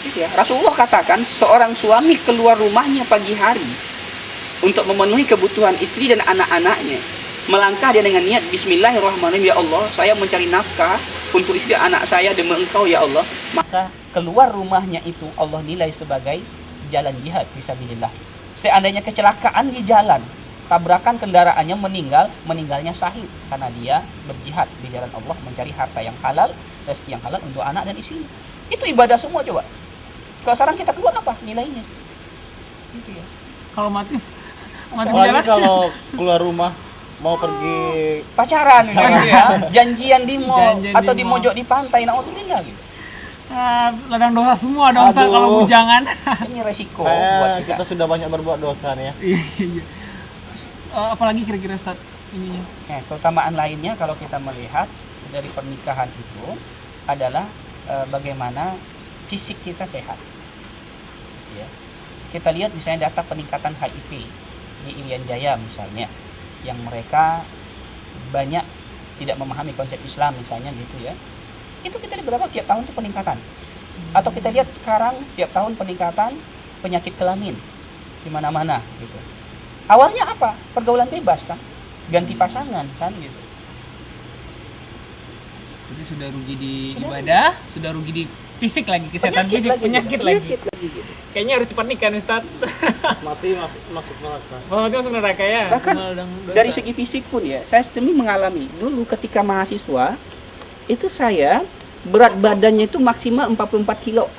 gitu ya. Rasulullah katakan seorang suami keluar rumahnya pagi hari untuk memenuhi kebutuhan istri dan anak-anaknya. Melangkah dia dengan niat bismillahirrahmanirrahim, ya Allah saya mencari nafkah untuk istri anak saya demi engkau ya Allah, maka keluar rumahnya itu Allah nilai sebagai jalan jihad fisabilillah. Seandainya kecelakaan di jalan, tabrakan kendaraannya meninggalnya syahid karena dia berjihad di jalan Allah mencari harta yang halal, rezeki yang halal untuk anak dan istri. Itu ibadah semua coba. Kalau sekarang kita keluar apa nilainya? Gitu ya. Kalau mati Apalagi kalau keluar rumah mau pergi pacaran ya, janjian di mall atau di mojok di pantai, naudzubillah gitu. Ladang dosa semua dong Pak, kalau bujangan. Ini resiko buat kita sudah banyak berbuat dosa nih ya. Iya. Apalagi kira-kira Ustaz ininya. Keutamaan lainnya kalau kita melihat dari pernikahan itu adalah bagaimana fisik kita sehat. Ya. Kita lihat misalnya data peningkatan HIV di Irian Jaya misalnya, yang mereka banyak tidak memahami konsep Islam misalnya gitu ya. Itu kita lihat berapa tiap tahun itu peningkatan. Atau kita lihat sekarang tiap tahun peningkatan penyakit kelamin di mana-mana gitu. Awalnya apa? Pergaulan bebas kan? Ganti pasangan kan gitu. Jadi sudah rugi di ibadah, sudah rugi di fisik lagi, kesehatan fisik, penyakit lagi gitu. Kayaknya harus cepat nikah nih Ustaz. Mati masuk neraka. Mati masuk neraka ya. Bahkan dari segi fisik pun ya, saya sendiri mengalami dulu ketika mahasiswa itu saya berat badannya itu maksimal 44 kilo.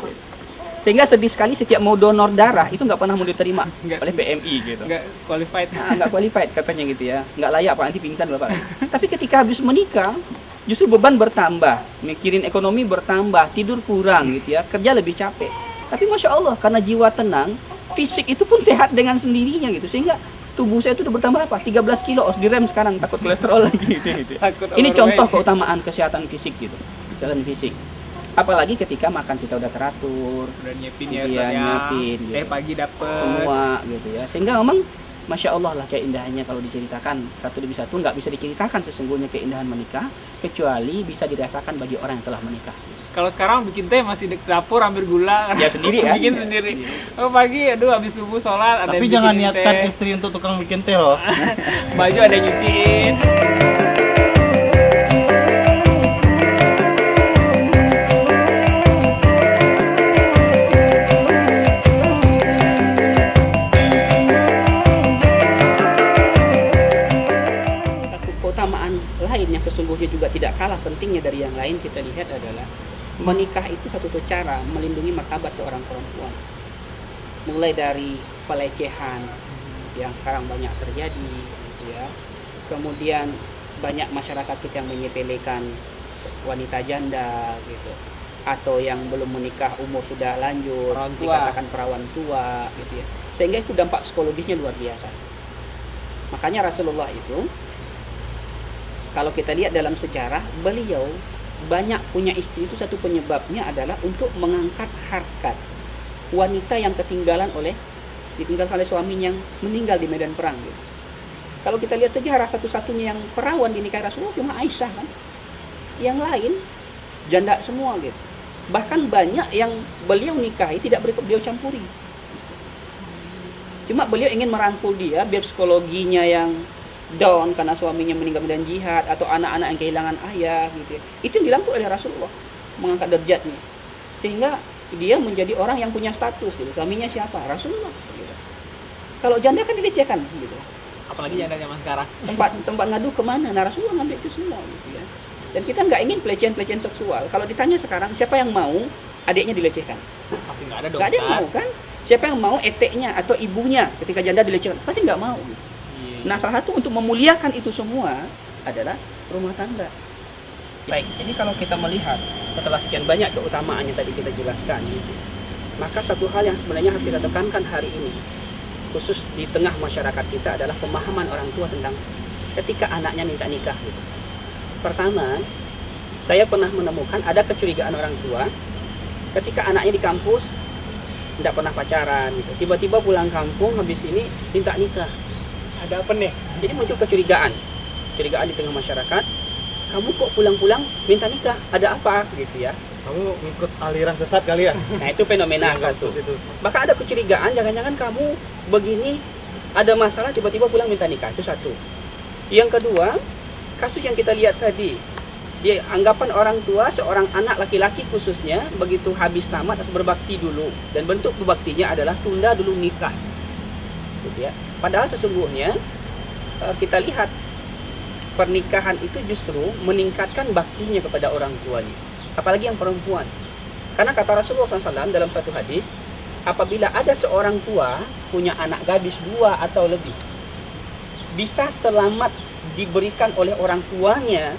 Sehingga sedih sekali setiap mau donor darah itu nggak pernah mau diterima oleh PMI gitu. Nggak qualified. Nggak qualified katanya gitu ya. Nggak layak Pak, nanti pingsan Bapak. Tapi ketika habis menikah justru beban bertambah, mikirin ekonomi bertambah, tidur kurang gitu ya, kerja lebih capek. Tapi Masya Allah, karena jiwa tenang, fisik itu pun sehat dengan sendirinya gitu. Sehingga tubuh saya itu udah bertambah apa? 13 kilo, direm sekarang, takut kolesterol lagi gitu. Ini contoh keutamaan kesehatan fisik gitu. Kesehatan fisik. Apalagi ketika makan kita udah teratur, udah nyiapin ya, nyiapin gitu. Pagi dapet semua gitu ya. Sehingga memang Masya Allah lah keindahannya kalau diceritakan satu demi satu nggak bisa diceritakan sesungguhnya keindahan menikah kecuali bisa dirasakan bagi orang yang telah menikah. Kalau sekarang bikin teh masih di dapur ambil gula ya sendiri ya. Bikin sendiri. Oh pagi aduh habis subuh sholat ada. Tapi jangan niatkan istri untuk tukang bikin teh loh. Baju ada nyuciin. Lain yang sesungguhnya juga tidak kalah pentingnya dari yang lain kita lihat adalah menikah itu satu cara melindungi martabat seorang perempuan, mulai dari pelecehan yang sekarang banyak terjadi ya, kemudian banyak masyarakat kita yang menyepelekan wanita janda gitu, atau yang belum menikah umur sudah lanjut dikatakan perawan tua gitu ya, sehingga itu dampak psikologisnya luar biasa. Makanya Rasulullah itu kalau kita lihat dalam sejarah, beliau banyak punya istri itu satu penyebabnya adalah untuk mengangkat harkat wanita yang ditinggalkan oleh suaminya yang meninggal di medan perang gitu. Kalau kita lihat sejarah, satu-satunya yang perawan dinikahi Rasulullah cuma Aisyah kan. Yang lain janda semua gitu. Bahkan banyak yang beliau nikahi tidak beliau campuri. Cuma beliau ingin merangkul dia biar psikologinya yang down karena suaminya meninggal medan jihad atau anak-anak yang kehilangan ayah gitu ya. Itu yang dirangkul oleh Rasulullah, mengangkat derajatnya. Sehingga dia menjadi orang yang punya status gitu. Suaminya siapa? Rasulullah gitu. Kalau janda kan dilecehkan gitu. Apalagi janda zaman sekarang. Tempat ngadu kemana? Nah, Rasulullah ngambil itu semua gitu ya. Dan kita nggak ingin pelecehan seksual. Kalau ditanya sekarang siapa yang mau adiknya dilecehkan? Pasti nggak ada dong. Nggak ada yang mau kan? Siapa yang mau eteknya atau ibunya ketika janda dilecehkan? Pasti nggak mau. Nah, salah satu untuk memuliakan itu semua adalah rumah tangga. Baik, jadi kalau kita melihat setelah sekian banyak keutamaan yang tadi kita jelaskan, gitu, maka satu hal yang sebenarnya harus kita tekankan hari ini, khusus di tengah masyarakat kita adalah pemahaman orang tua tentang ketika anaknya minta nikah. Gitu. Pertama, saya pernah menemukan ada kecurigaan orang tua ketika anaknya di kampus tidak pernah pacaran, gitu. Tiba-tiba pulang kampung habis ini minta nikah. Ada apa nih? Jadi muncul kecurigaan di tengah masyarakat. Kamu kok pulang-pulang minta nikah? Ada apa? Gitu ya. Kamu ngikut aliran sesat kali ya? Nah, itu fenomena satu. Maka ada kecurigaan, jangan-jangan kamu begini ada masalah tiba-tiba pulang minta nikah. Itu satu. Yang kedua, kasus yang kita lihat tadi, dia anggapan orang tua seorang anak laki-laki khususnya begitu habis tamat harus berbakti dulu, dan bentuk berbaktinya adalah tunda dulu nikah. Gitu ya. Padahal sesungguhnya kita lihat pernikahan itu justru meningkatkan baktinya kepada orang tuanya, apalagi yang perempuan. Karena kata Rasulullah SAW dalam satu hadis, apabila ada seorang tua punya anak gadis 2 atau lebih, bisa selamat diberikan oleh orang tuanya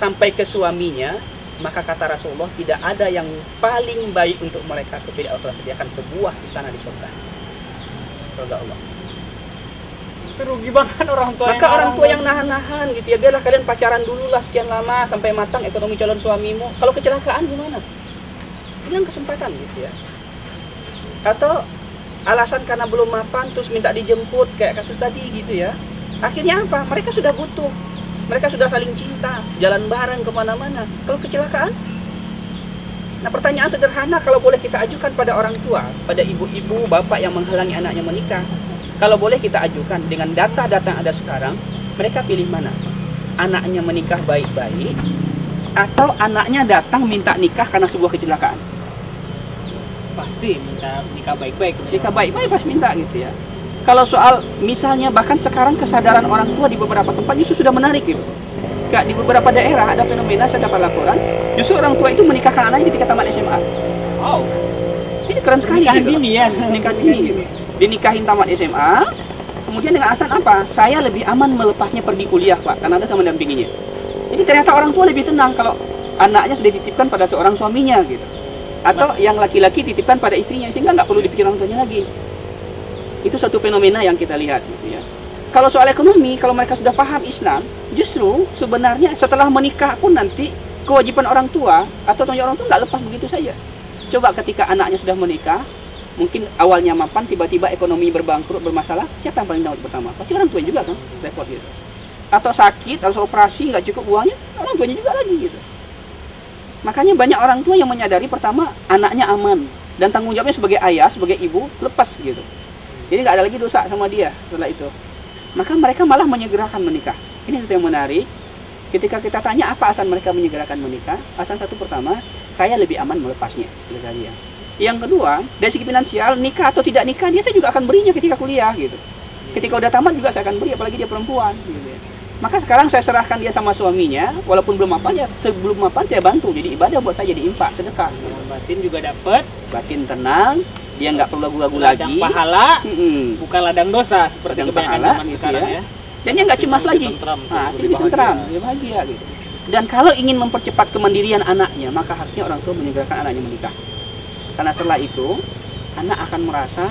sampai ke suaminya, maka kata Rasulullah tidak ada yang paling baik untuk mereka ketika Allah sediakan sebuah istana di surga. Surga Allah. Rugi banget orang tua. Maka orang tua yang nahan-nahan gitu ya, biarlah kalian pacaran dulu lah sekian lama sampai matang ekonomi calon suamimu. Kalau kecelakaan gimana? Hilang kesempatan gitu ya. Atau alasan karena belum mapan terus minta dijemput kayak kasus tadi gitu ya. Akhirnya apa? Mereka sudah butuh, mereka sudah saling cinta, jalan bareng kemana-mana. Kalau kecelakaan? Nah, pertanyaan sederhana kalau boleh kita ajukan pada orang tua, pada ibu-ibu, bapak yang menghalangi anaknya menikah. Kalau boleh kita ajukan dengan data-data yang ada sekarang, mereka pilih mana? Anaknya menikah baik-baik, atau anaknya datang minta nikah karena sebuah kecelakaan? Pasti minta nikah baik-baik. Nikah baik-baik pasti minta gitu ya. Kalau soal misalnya bahkan sekarang kesadaran orang tua di beberapa tempat justru sudah menarik gitu. Di beberapa daerah ada fenomena, saya dapat laporan, justru orang tua itu menikahkan anaknya ketika tamat SMA. Wow. Ini keren sekali. Nikahan gitu. dini ya. Nikahan dini gitu. Dinikahin tamat SMA, kemudian dengan alasan apa? Saya lebih aman melepasnya pergi kuliah, Pak, karena ada sama mendampinginya. Jadi ternyata orang tua lebih tenang kalau anaknya sudah dititipkan pada seorang suaminya gitu. Atau yang laki-laki titipkan pada istrinya, sehingga nggak perlu dipikir orang tuanya lagi. Itu satu fenomena yang kita lihat gitu ya. Kalau soal ekonomi, kalau mereka sudah paham Islam, justru sebenarnya setelah menikah pun nanti kewajiban orang tua atau tanggung jawab orang tua nggak lepas begitu saja. Coba ketika anaknya sudah menikah, mungkin awalnya mapan, tiba-tiba ekonomi berbangkrut, bermasalah, siapa yang paling dapat pertama? Pasti orang tua juga kan, repot gitu. Atau sakit, harus operasi, nggak cukup uangnya, orang tuanya juga lagi gitu. Makanya banyak orang tua yang menyadari pertama anaknya aman dan tanggung jawabnya sebagai ayah, sebagai ibu lepas gitu. Jadi nggak ada lagi dosa sama dia setelah itu. Maka mereka malah menyegerakan menikah. Ini sesuatu yang menarik. Ketika kita tanya apa alasan mereka menyegerakan menikah, alasan satu pertama, saya lebih aman melepasnya. Yang kedua, dari segi finansial, nikah atau tidak nikah, dia saya juga akan berinya ketika kuliah gitu. Ketika udah tamat juga saya akan beri, apalagi dia perempuan. Gitu. Maka sekarang saya serahkan dia sama suaminya, walaupun belum mapan ya, sebelum mapan saya bantu. Jadi ibadah buat saya jadi infak, sedekah. Batin juga dapat, batin tenang, dia nggak perlu ragu-ragu lagi. Ladang pahala, bukan ladang dosa seperti kebanyakan zaman gitu sekarang ya. Dan dia nggak cemas lagi. Lebih tentram, lebih bahagia gitu. Dan kalau ingin mempercepat kemandirian anaknya, maka harusnya orang tua menyegerakan anaknya menikah. Karena setelah itu, anak akan merasa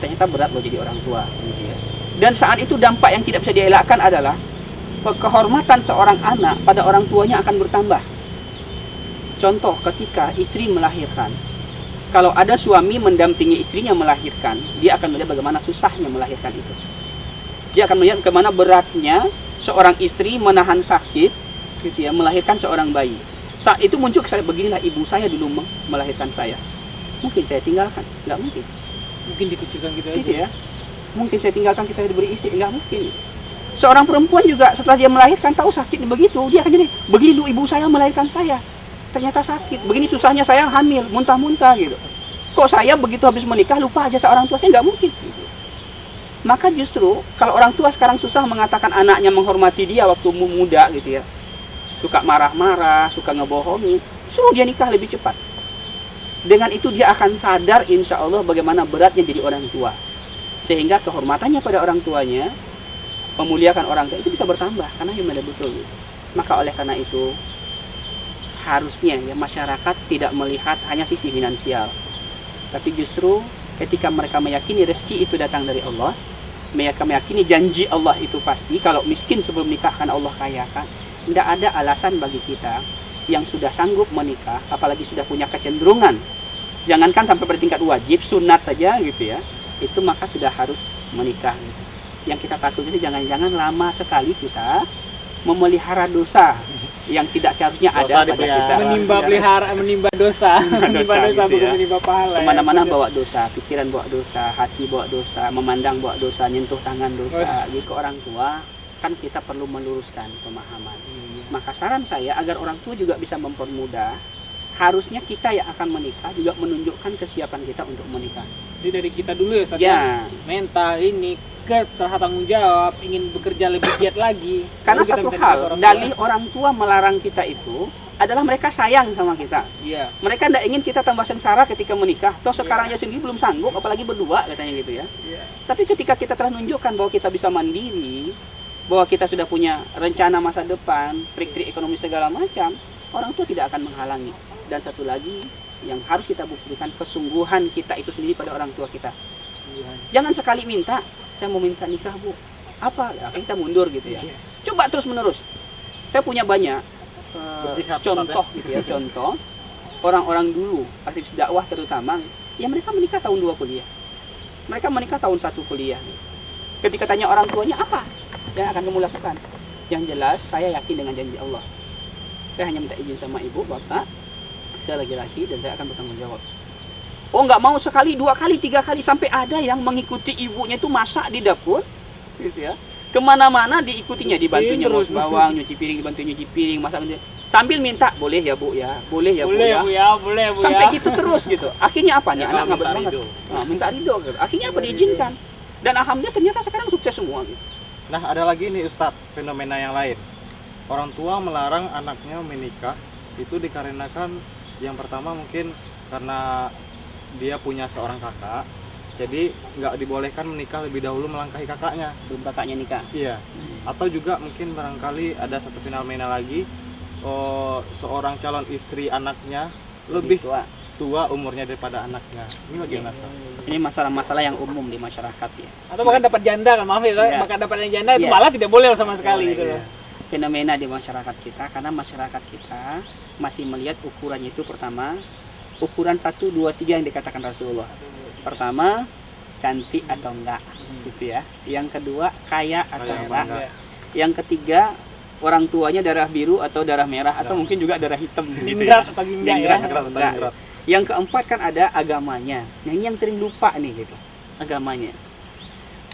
ternyata berat loh jadi orang tua. Gitu ya. Dan saat itu dampak yang tidak bisa dielakkan adalah kehormatan seorang anak pada orang tuanya akan bertambah. Contoh ketika istri melahirkan. Kalau ada suami mendampingi istrinya melahirkan, dia akan melihat bagaimana susahnya melahirkan itu. Dia akan melihat bagaimana beratnya seorang istri menahan sakit, gitu ya, melahirkan seorang bayi. Saat itu muncul ke saya, beginilah ibu saya dulu melahirkan saya. Mungkin saya tinggalkan? Nggak mungkin. Mungkin dikucilkan gitu aja. Gitu ya. Mungkin saya tinggalkan, kita diberi istri? Nggak mungkin. Seorang perempuan juga setelah dia melahirkan tahu sakitnya begitu, dia akan jadi, begini dulu ibu saya melahirkan saya. Ternyata sakit. Begini susahnya saya hamil, muntah-muntah gitu. Kok saya begitu habis menikah lupa aja seorang tua saya? Nggak mungkin. Gitu. Maka justru kalau orang tua sekarang susah mengatakan anaknya menghormati dia waktu muda gitu ya, suka marah-marah, suka ngebohongi, suruh dia nikah lebih cepat. Dengan itu dia akan sadar insya Allah bagaimana beratnya jadi orang tua. Sehingga kehormatannya pada orang tuanya, memuliakan orang tua itu bisa bertambah karena memang betul. Maka oleh karena itu harusnya ya masyarakat tidak melihat hanya sisi finansial, tapi justru ketika mereka meyakini rezeki itu datang dari Allah, mereka meyakini janji Allah itu pasti. Kalau miskin sebelum nikah kan Allah kayakan. Tidak ada alasan bagi kita yang sudah sanggup menikah, apalagi sudah punya kecenderungan, jangankan sampai pada tingkat wajib, sunat saja gitu ya, itu maka sudah harus menikah gitu. Yang kita takut itu jangan-jangan lama sekali kita memelihara dosa yang tidak seharusnya ada pada kita. Menimba dosa. Menimba dosa gitu bukan ya. menimba pahala. Kemana-mana bawa dosa, pikiran bawa dosa, hati bawa dosa, memandang bawa dosa, nyentuh tangan dosa. Jadi ke orang tua kan kita perlu meluruskan pemahaman. Maka saran saya agar orang tua juga bisa mempermudah, harusnya kita yang akan menikah juga menunjukkan kesiapan kita untuk menikah. Jadi dari kita dulu ya, Ya. mental ini rasa tanggung jawab, ingin bekerja lebih giat lagi. Karena Baru kita satu bisa hal, dilihat orang dalih tua. orang tua melarang kita itu adalah mereka sayang sama kita. Iya. Mereka tidak ingin kita tambah sengsara ketika menikah. Toh sekarang aja sendiri belum sanggup, apalagi berdua katanya gitu ya. Iya. Tapi ketika kita telah menunjukkan bahwa kita bisa mandiri, bahwa kita sudah punya rencana masa depan, trik-trik ekonomi segala macam, orang tua tidak akan menghalangi. Dan satu lagi yang harus kita buktikan, kesungguhan kita itu sendiri pada orang tua kita. Jangan sekali minta, saya mau minta nikah bu, apa? Ya, kita mundur gitu ya. Coba terus menerus. Saya punya banyak contoh gitu ya, contoh orang-orang dulu aktivis dakwah terutama, ya mereka menikah tahun 2 kuliah, mereka menikah tahun 1 kuliah. Ketika tanya orang tuanya apa yang akan kamu lakukan, yang jelas saya yakin dengan janji Allah. Saya hanya minta izin sama ibu, bapak, saya laki-laki dan saya akan bertanggung jawab. Oh nggak mau sekali, 2 kali, 3 kali, sampai ada yang mengikuti ibunya itu masak di dapur, gitu ya. Kemana-mana diikutinya, dibantunya ngurus bawang, nyuci piring, dibantu nyuci piring, masak sambil minta, boleh ya bu ya, boleh ya bu ya, boleh bu ya. Sampai gitu terus gitu. Akhirnya apa nih? Anak ngabet banget. Minta ridho. Gitu. Akhirnya apa? Diizinkan. Dan alhamdulillah ternyata sekarang sukses semua gitu. Nah, ada lagi nih Ustadz, fenomena yang lain. Orang tua melarang anaknya menikah itu dikarenakan yang pertama mungkin karena dia punya seorang kakak, jadi nggak dibolehkan menikah lebih dahulu melangkahi kakaknya. Belum kakaknya nikah. Iya. Atau juga mungkin barangkali ada satu fenomena lagi, seorang calon istri anaknya lebih tua umurnya daripada anaknya. Ini bagaimana? Ini masalah-masalah yang umum di masyarakat ya. Atau bahkan dapat janda kan, maaf ya, bahkan dapat yang janda itu malah tidak boleh sama sekali gitu loh. Fenomena di masyarakat kita, karena masyarakat kita masih melihat ukurannya itu pertama, ukuran 1, 2, 3 yang dikatakan Rasulullah. Pertama, cantik atau enggak, gitu ya. Yang kedua, kaya atau enggak. Yang ketiga, orang tuanya darah biru atau darah merah atau mungkin juga darah hitam gitu ya. Atau gingga ya. Yang keempat kan ada agamanya. Nah, ini yang sering lupa nih gitu. Agamanya.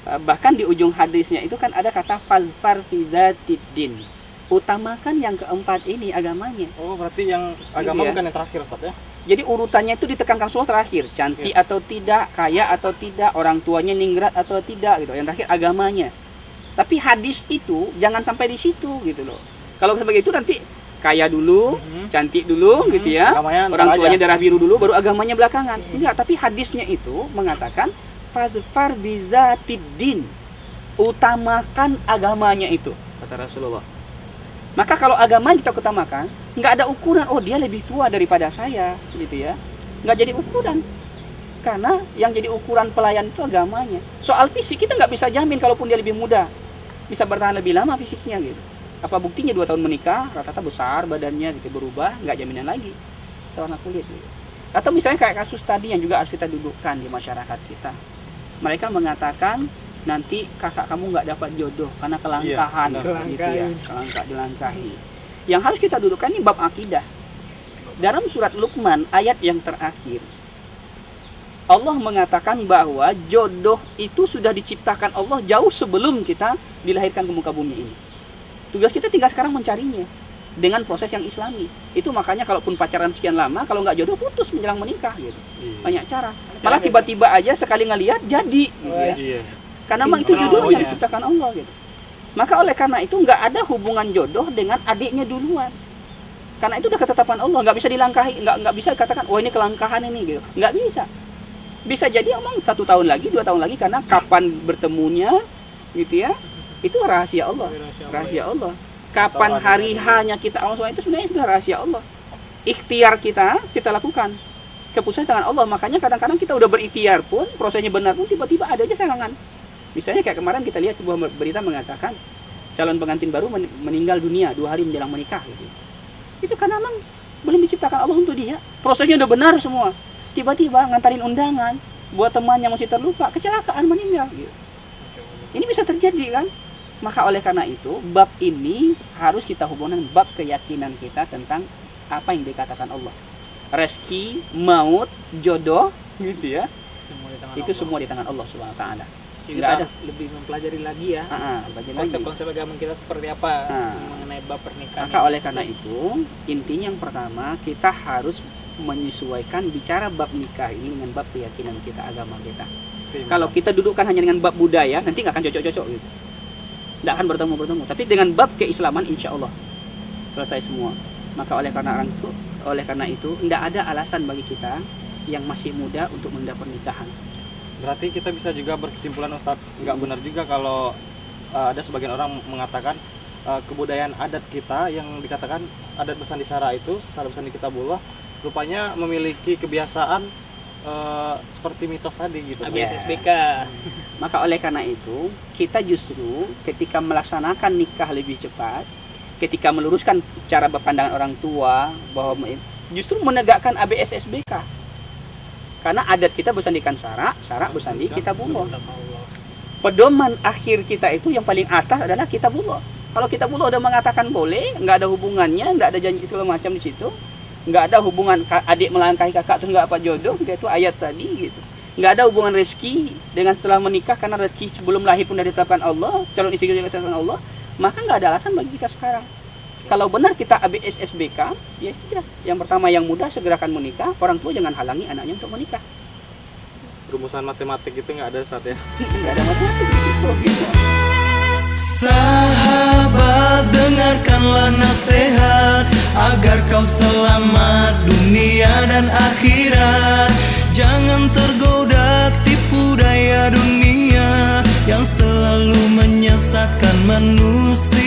Bahkan di ujung hadisnya itu kan ada kata fazfar fi dzatiddin. Utamakan yang keempat ini agamanya. Oh, berarti yang agama bukan yang terakhir, Ustaz ya? Jadi urutannya itu ditekankan semua terakhir, cantik atau tidak, kaya atau tidak, orang tuanya ningrat atau tidak gitu. Yang terakhir agamanya. Tapi hadis itu jangan sampai di situ gitu loh. Kalau sebagai itu nanti kaya dulu, cantik dulu gitu ya. Orang tuanya darah biru dulu baru agamanya belakangan. Enggak, tapi hadisnya itu mengatakan fazfar bizatiddin. Utamakan agamanya itu, kata Rasulullah. Maka kalau agama kita utamakan, nggak ada ukuran, oh dia lebih tua daripada saya, gitu ya. Nggak jadi ukuran. Karena yang jadi ukuran pelayan itu agamanya. Soal fisik kita nggak bisa jamin kalaupun dia lebih muda. Bisa bertahan lebih lama fisiknya gitu. Apa buktinya 2 tahun menikah, rata-rata besar badannya gitu, berubah, nggak jaminan lagi. Warna kulit gitu. Atau misalnya kayak kasus tadi yang juga harus kita dudukkan di masyarakat kita. Mereka mengatakan, nanti kakak kamu nggak dapat jodoh karena kelangkahan, gitu ya, kelangkahi. Yang harus kita dudukkan ini bab akidah. Dalam surat Luqman ayat yang terakhir, Allah mengatakan bahwa jodoh itu sudah diciptakan Allah jauh sebelum kita dilahirkan ke muka bumi ini. Tugas kita tinggal sekarang mencarinya dengan proses yang islami. Itu makanya kalaupun pacaran sekian lama, kalau nggak jodoh putus menjelang menikah gitu. Banyak cara. Malah tiba-tiba aja sekali ngelihat jadi gitu ya. Karena memang itu jodoh yang diciptakan Allah gitu. Maka oleh karena itu nggak ada hubungan jodoh dengan adiknya duluan. Karena itu udah ketetapan Allah, nggak bisa dilangkahi, nggak bisa dikatakan, oh ini kelangkahan ini gitu. Nggak bisa. Bisa jadi omong 1 tahun lagi, 2 tahun lagi, karena kapan bertemunya gitu ya, itu rahasia Allah. Rahasia Allah. Kapan hari hanya kita amal soleh itu sebenarnya sudah rahasia Allah. Ikhtiar kita lakukan. Keputusan tangan Allah. Makanya kadang-kadang kita udah berikhtiar pun, prosesnya benar pun, tiba-tiba ada aja serangan. Misalnya kayak kemarin kita lihat sebuah berita mengatakan calon pengantin baru meninggal dunia 2 hari menjelang menikah gitu. Itu karena memang belum diciptakan Allah untuk dia. Prosesnya udah benar semua. Tiba-tiba ngantarin undangan buat teman yang masih terluka, kecelakaan meninggal gitu. Ini bisa terjadi kan? Maka oleh karena itu, bab ini harus kita hubungkan bab keyakinan kita tentang apa yang dikatakan Allah. Rezeki, maut, jodoh gitu ya. Itu semua di tangan Allah Subhanahu wa taala. Kita ada lebih mempelajari lagi ya. Konsep-konsep agama kita seperti apa mengenai bab pernikahan. Maka oleh karena itu, intinya yang pertama kita harus menyesuaikan bicara bab nikah ini dengan bab keyakinan kita, agama kita. Kalau kita dudukkan hanya dengan bab budaya, nanti nggak akan cocok-cocok gitu. Nggak akan bertemu. Tapi dengan bab keislaman, insya Allah selesai semua. Maka oleh karena itu, nggak ada alasan bagi kita yang masih muda untuk menunda pernikahan. Berarti kita bisa juga berkesimpulan Ustadz, nggak benar juga kalau ada sebagian orang mengatakan kebudayaan adat kita yang dikatakan adat Besandisara itu, Sara Besandi Kitabullah, rupanya memiliki kebiasaan seperti mitos tadi gitu. ABSSBK. Maka oleh karena itu, kita justru ketika melaksanakan nikah lebih cepat, ketika meluruskan cara berpandangan orang tua bahwa justru menegakkan ABSSBK. Karena adat kita bersandikan Sara bersandi Kitabullah. Pedoman akhir kita itu yang paling atas adalah Kitabullah. Kalau Kitabullah udah mengatakan boleh, nggak ada hubungannya, nggak ada janji segala macam di situ, nggak ada hubungan adik melangkahi kakak terus nggak apa jodoh, itu ayat tadi gitu. Nggak ada hubungan rezeki dengan setelah menikah, karena rezeki sebelum lahir pun sudah ditetapkan Allah, calon istri juga ditetapkan Allah, maka nggak ada alasan bagi kita sekarang. Kalau benar kita ABSSBK, ya sudah. Yang pertama yang muda segerakan menikah, orang tua jangan halangi anaknya untuk menikah. Rumusan matematik itu nggak ada saat ya? Nggak ada matematik di situ gitu. Sahabat, dengarkanlah nasihat agar kau selamat dunia dan akhirat. Jangan tergoda tipu daya dunia yang selalu menyesatkan manusia.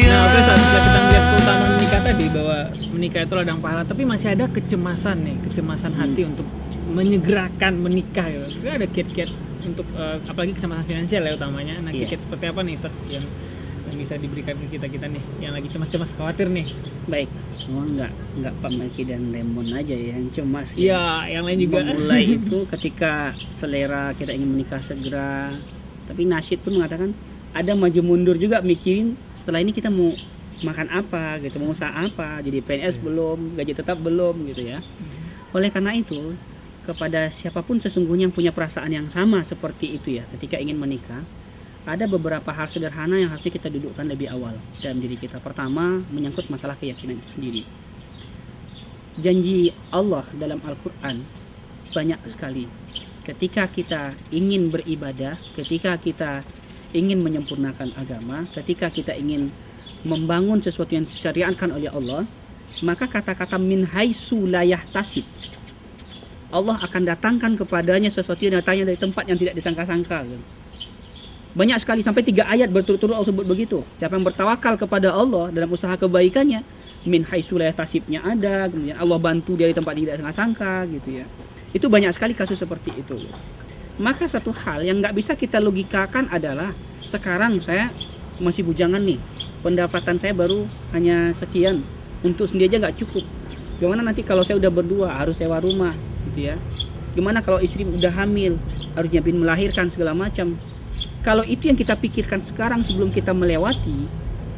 Nah, oke, setelah kita melihat keutamaan menikah tadi bahwa menikah itu ladang pahala, tapi masih ada kecemasan nih, kecemasan hati untuk menyegerakan menikah gitu. Kita ada kiat-kiat untuk apalagi kecemasan finansial ya utamanya. Nah, kiat-kiat seperti apa nih Ustaz yang bisa diberikan ke kita nih yang lagi cemas-cemas khawatir nih? Baik, semua nggak Pak Melki dan Lemon aja ya yang cemas. Iya, yang lain juga. Mulai itu ketika selera kita ingin menikah segera, tapi nasyid pun mengatakan ada maju mundur juga mikirin setelah ini kita mau makan apa gitu, mau usaha apa, jadi PNS belum, gaji tetap belum gitu ya. Oleh karena itu, kepada siapapun sesungguhnya yang punya perasaan yang sama seperti itu ya, ketika ingin menikah, ada beberapa hal sederhana yang harus kita dudukkan lebih awal dalam diri kita. Pertama, menyangkut masalah keyakinan itu sendiri. Janji Allah dalam Al-Quran banyak sekali. Ketika kita ingin beribadah, ketika kita ingin menyempurnakan agama, ketika kita ingin membangun sesuatu yang disyariatkan oleh Allah, maka kata-kata min haitsu la yahtasib, Allah akan datangkan kepadanya sesuatu yang datangnya dari tempat yang tidak disangka-sangka. Banyak sekali, sampai 3 ayat berturut-turut Allah sebut begitu. Siapa yang bertawakal kepada Allah dalam usaha kebaikannya, min haitsu la yahtasibnya ada, kemudian Allah bantu dari tempat yang tidak disangka gitu ya. Itu banyak sekali kasus seperti itu. Maka satu hal yang nggak bisa kita logikakan adalah sekarang saya masih bujangan nih, pendapatan saya baru hanya sekian, untuk sendiri aja nggak cukup. Gimana nanti kalau saya udah berdua harus sewa rumah gitu ya? Gimana kalau istri udah hamil harus nyiapin melahirkan segala macam? Kalau itu yang kita pikirkan sekarang sebelum kita melewati,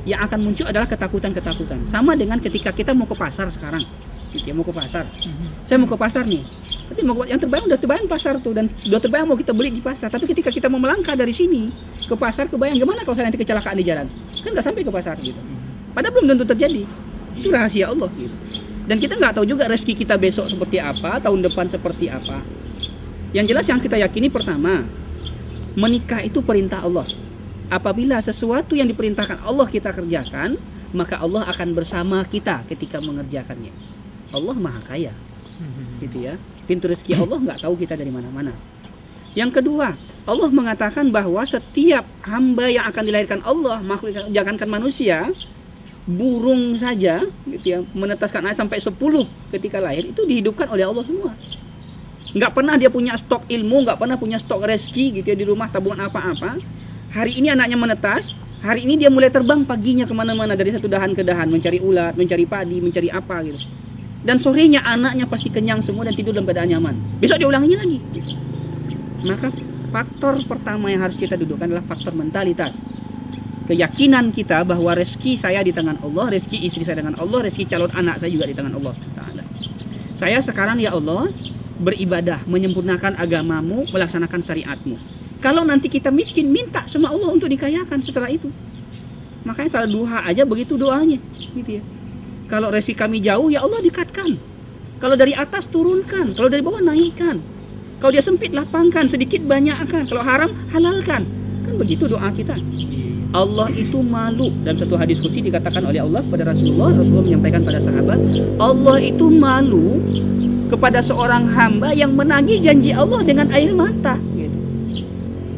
yang akan muncul adalah ketakutan-ketakutan. Sama dengan ketika kita mau ke pasar sekarang, gitu ya, mau ke pasar. Saya mau ke pasar nih, tapi mau yang terbayang udah terbayang pasar tuh, dan udah terbayang mau kita beli di pasar. Tapi ketika kita mau melangkah dari sini ke pasar, kebayang gimana kalau saya nanti kecelakaan di jalan, kan nggak sampai ke pasar gitu. Padahal belum tentu terjadi, itu rahasia Allah gitu. Dan kita nggak tahu juga rezeki kita besok seperti apa, tahun depan seperti apa. Yang jelas yang kita yakini pertama, menikah itu perintah Allah. Apabila sesuatu yang diperintahkan Allah kita kerjakan, maka Allah akan bersama kita ketika mengerjakannya. Allah Maha Kaya, gitu ya. Pintu rezeki Allah nggak tahu kita dari mana-mana. Yang kedua, Allah mengatakan bahwa setiap hamba yang akan dilahirkan Allah, makhluk jangankan manusia, burung saja, gitu ya, menetaskan anak sampai 10 ketika lahir itu dihidupkan oleh Allah semua. Nggak pernah dia punya stok ilmu, nggak pernah punya stok rezeki, gitu ya, di rumah tabungan apa-apa. Hari ini anaknya menetas, hari ini dia mulai terbang paginya kemana-mana dari satu dahan ke dahan, mencari ulat, mencari padi, mencari apa gitu. Dan sorenya anaknya pasti kenyang semua dan tidur dalam keadaan nyaman. Besok dia ulanginya lagi. Gitu. Maka faktor pertama yang harus kita dudukkan adalah faktor mentalitas. Keyakinan kita bahwa rezeki saya di tangan Allah, rezeki istri saya dengan Allah, rezeki calon anak saya juga di tangan Allah. Saya sekarang ya Allah beribadah, menyempurnakan agamamu, melaksanakan syariatmu. Kalau nanti kita miskin, minta sama Allah untuk dikayakan setelah itu. Makanya salat duha aja begitu doanya, gitu ya. Kalau rezeki kami jauh, ya Allah dekatkan. Kalau dari atas turunkan, kalau dari bawah naikkan. Kalau dia sempit lapangkan, sedikit banyakkan. Kalau haram halalkan. Kan begitu doa kita. Allah itu malu. Dalam satu hadis qudsi dikatakan oleh Allah kepada Rasulullah menyampaikan pada sahabat, Allah itu malu kepada seorang hamba yang menagih janji Allah dengan air mata.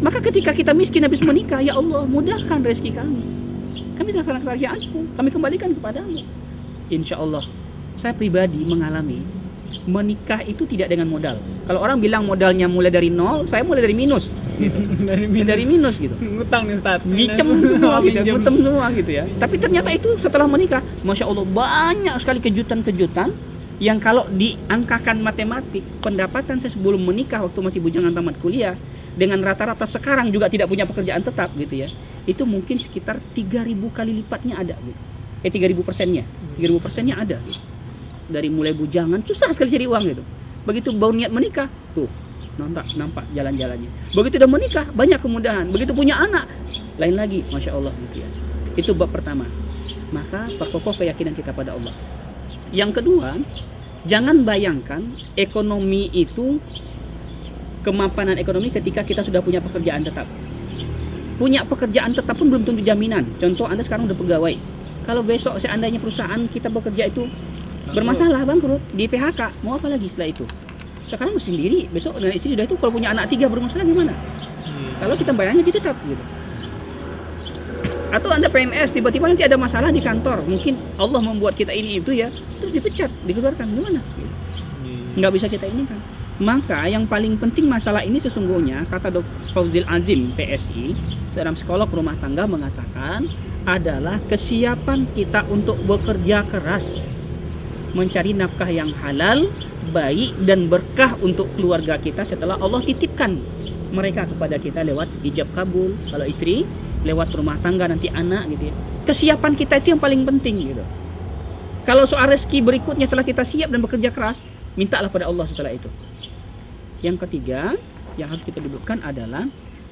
Maka ketika kita miskin habis menikah, ya Allah mudahkan rezeki kami. Kami laksanakan kerjaanmu, kami kembalikan kepadamu. Insya Allah, saya pribadi mengalami menikah itu tidak dengan modal. Kalau orang bilang modalnya mulai dari nol, saya mulai dari minus. dari minus gitu. Ngutang nih Ustaz. Ngicem semua gitu, ngutem semua gitu ya. Tapi ternyata itu setelah menikah, Masya Allah banyak sekali kejutan-kejutan yang kalau diangkakan matematik, pendapatan saya sebelum menikah waktu masih bujangan tamat kuliah, dengan rata-rata sekarang juga tidak punya pekerjaan tetap gitu ya, itu mungkin sekitar 3.000 kali lipatnya ada gitu. 3.000%-nya 3.000%-nya ada gitu. Dari mulai bujangan susah sekali cari uang gitu, begitu baru niat menikah tuh nampak jalan-jalannya. Begitu udah menikah banyak kemudahan, begitu punya anak lain lagi, Masya Allah gitu ya. Itu bab pertama. Maka perkokoh keyakinan kita pada Allah. Yang kedua, jangan bayangkan ekonomi itu, kemapanan ekonomi ketika kita sudah punya pekerjaan tetap. Punya pekerjaan tetap pun belum tentu jaminan. Contoh, Anda sekarang udah pegawai. Kalau besok seandainya perusahaan kita bekerja itu bermasalah, bangkrut, di PHK, mau apa lagi setelah itu? Sekarang sendiri, besok dan istri sudah itu kalau punya anak 3 bermasalah gimana? Kalau kita bayarnya di tetap gitu. Atau Anda PNS, tiba-tiba nanti ada masalah di kantor, mungkin Allah membuat kita ini itu ya, terus dipecat, dikeluarkan, gimana? Gitu. Nggak bisa kita ini kan. Maka yang paling penting masalah ini sesungguhnya, kata Dr. Fauzil Azim PSI, seorang psikolog rumah tangga mengatakan, adalah kesiapan kita untuk bekerja keras, mencari nafkah yang halal, baik dan berkah untuk keluarga kita setelah Allah titipkan mereka kepada kita lewat ijab kabul, kalau istri, lewat rumah tangga nanti anak gitu ya. Kesiapan kita itu yang paling penting gitu. Kalau soal rezeki berikutnya setelah kita siap dan bekerja keras, mintalah pada Allah setelah itu. Yang ketiga yang harus kita dudukkan adalah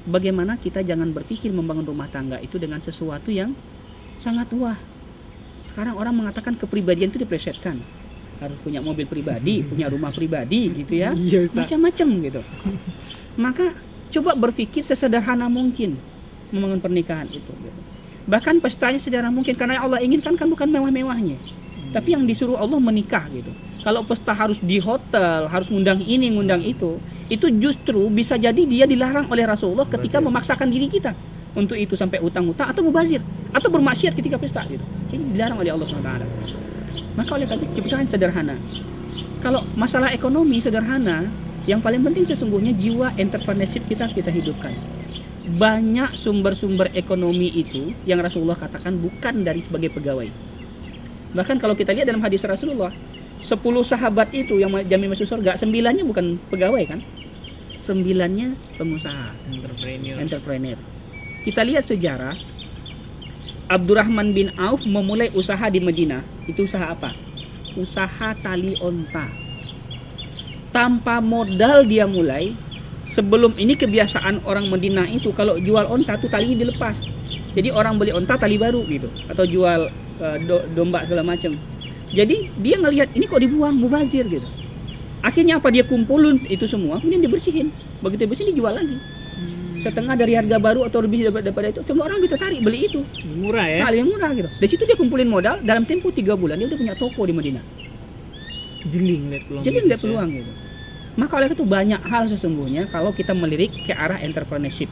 bagaimana kita jangan berpikir membangun rumah tangga itu dengan sesuatu yang sangat wah. Sekarang orang mengatakan kepribadian itu diplesetkan. Harus punya mobil pribadi, punya rumah pribadi gitu ya. Macam-macam gitu. Maka coba berpikir sesederhana mungkin membangun pernikahan itu gitu. Bahkan pestanya sederhana mungkin, karena Allah inginkan kan bukan mewah-mewahnya. Tapi yang disuruh Allah menikah gitu. Kalau pesta harus di hotel, harus ngundang ini, ngundang itu justru bisa jadi dia dilarang oleh Rasulullah ketika memaksakan diri kita untuk itu, sampai utang-utang atau mubazir atau bermaksiat ketika pesta gitu. Ini dilarang oleh Allah SWT. Maka oleh tadi ciptaan sederhana. Kalau masalah ekonomi sederhana, yang paling penting sesungguhnya jiwa entrepreneurship kita hidupkan. Banyak sumber-sumber ekonomi itu yang Rasulullah katakan bukan dari sebagai pegawai. Bahkan kalau kita lihat dalam hadis Rasulullah, 10 sahabat itu yang jamin masuk surga, 9-nya bukan pegawai kan? 9-nya pengusaha, entrepreneur. Kita lihat sejarah, Abdurrahman bin Auf memulai usaha di Madinah. Itu usaha apa? usaha tali onta. Tanpa modal dia mulai. Sebelum ini kebiasaan orang Madinah itu kalau jual onta tuh talinya dilepas. Jadi orang beli onta tali baru gitu, atau jual domba segala macam. Jadi dia ngelihat ini kok dibuang, mubazir gitu. Akhirnya apa, dia kumpulin itu semua, kemudian dibersihin. Begitu dibersihin dijual lagi. Setengah dari harga baru atau lebih daripada itu, semua orang bisa tarik beli itu. Murah ya? Nah, yang murah gitu. Dari situ dia kumpulin modal, dalam tempo 3 bulan dia udah punya toko di Madinah. Jeli ngeliat peluang. Jadi ngeliat peluang gitu. Maka oleh itu banyak hal sesungguhnya kalau kita melirik ke arah entrepreneurship.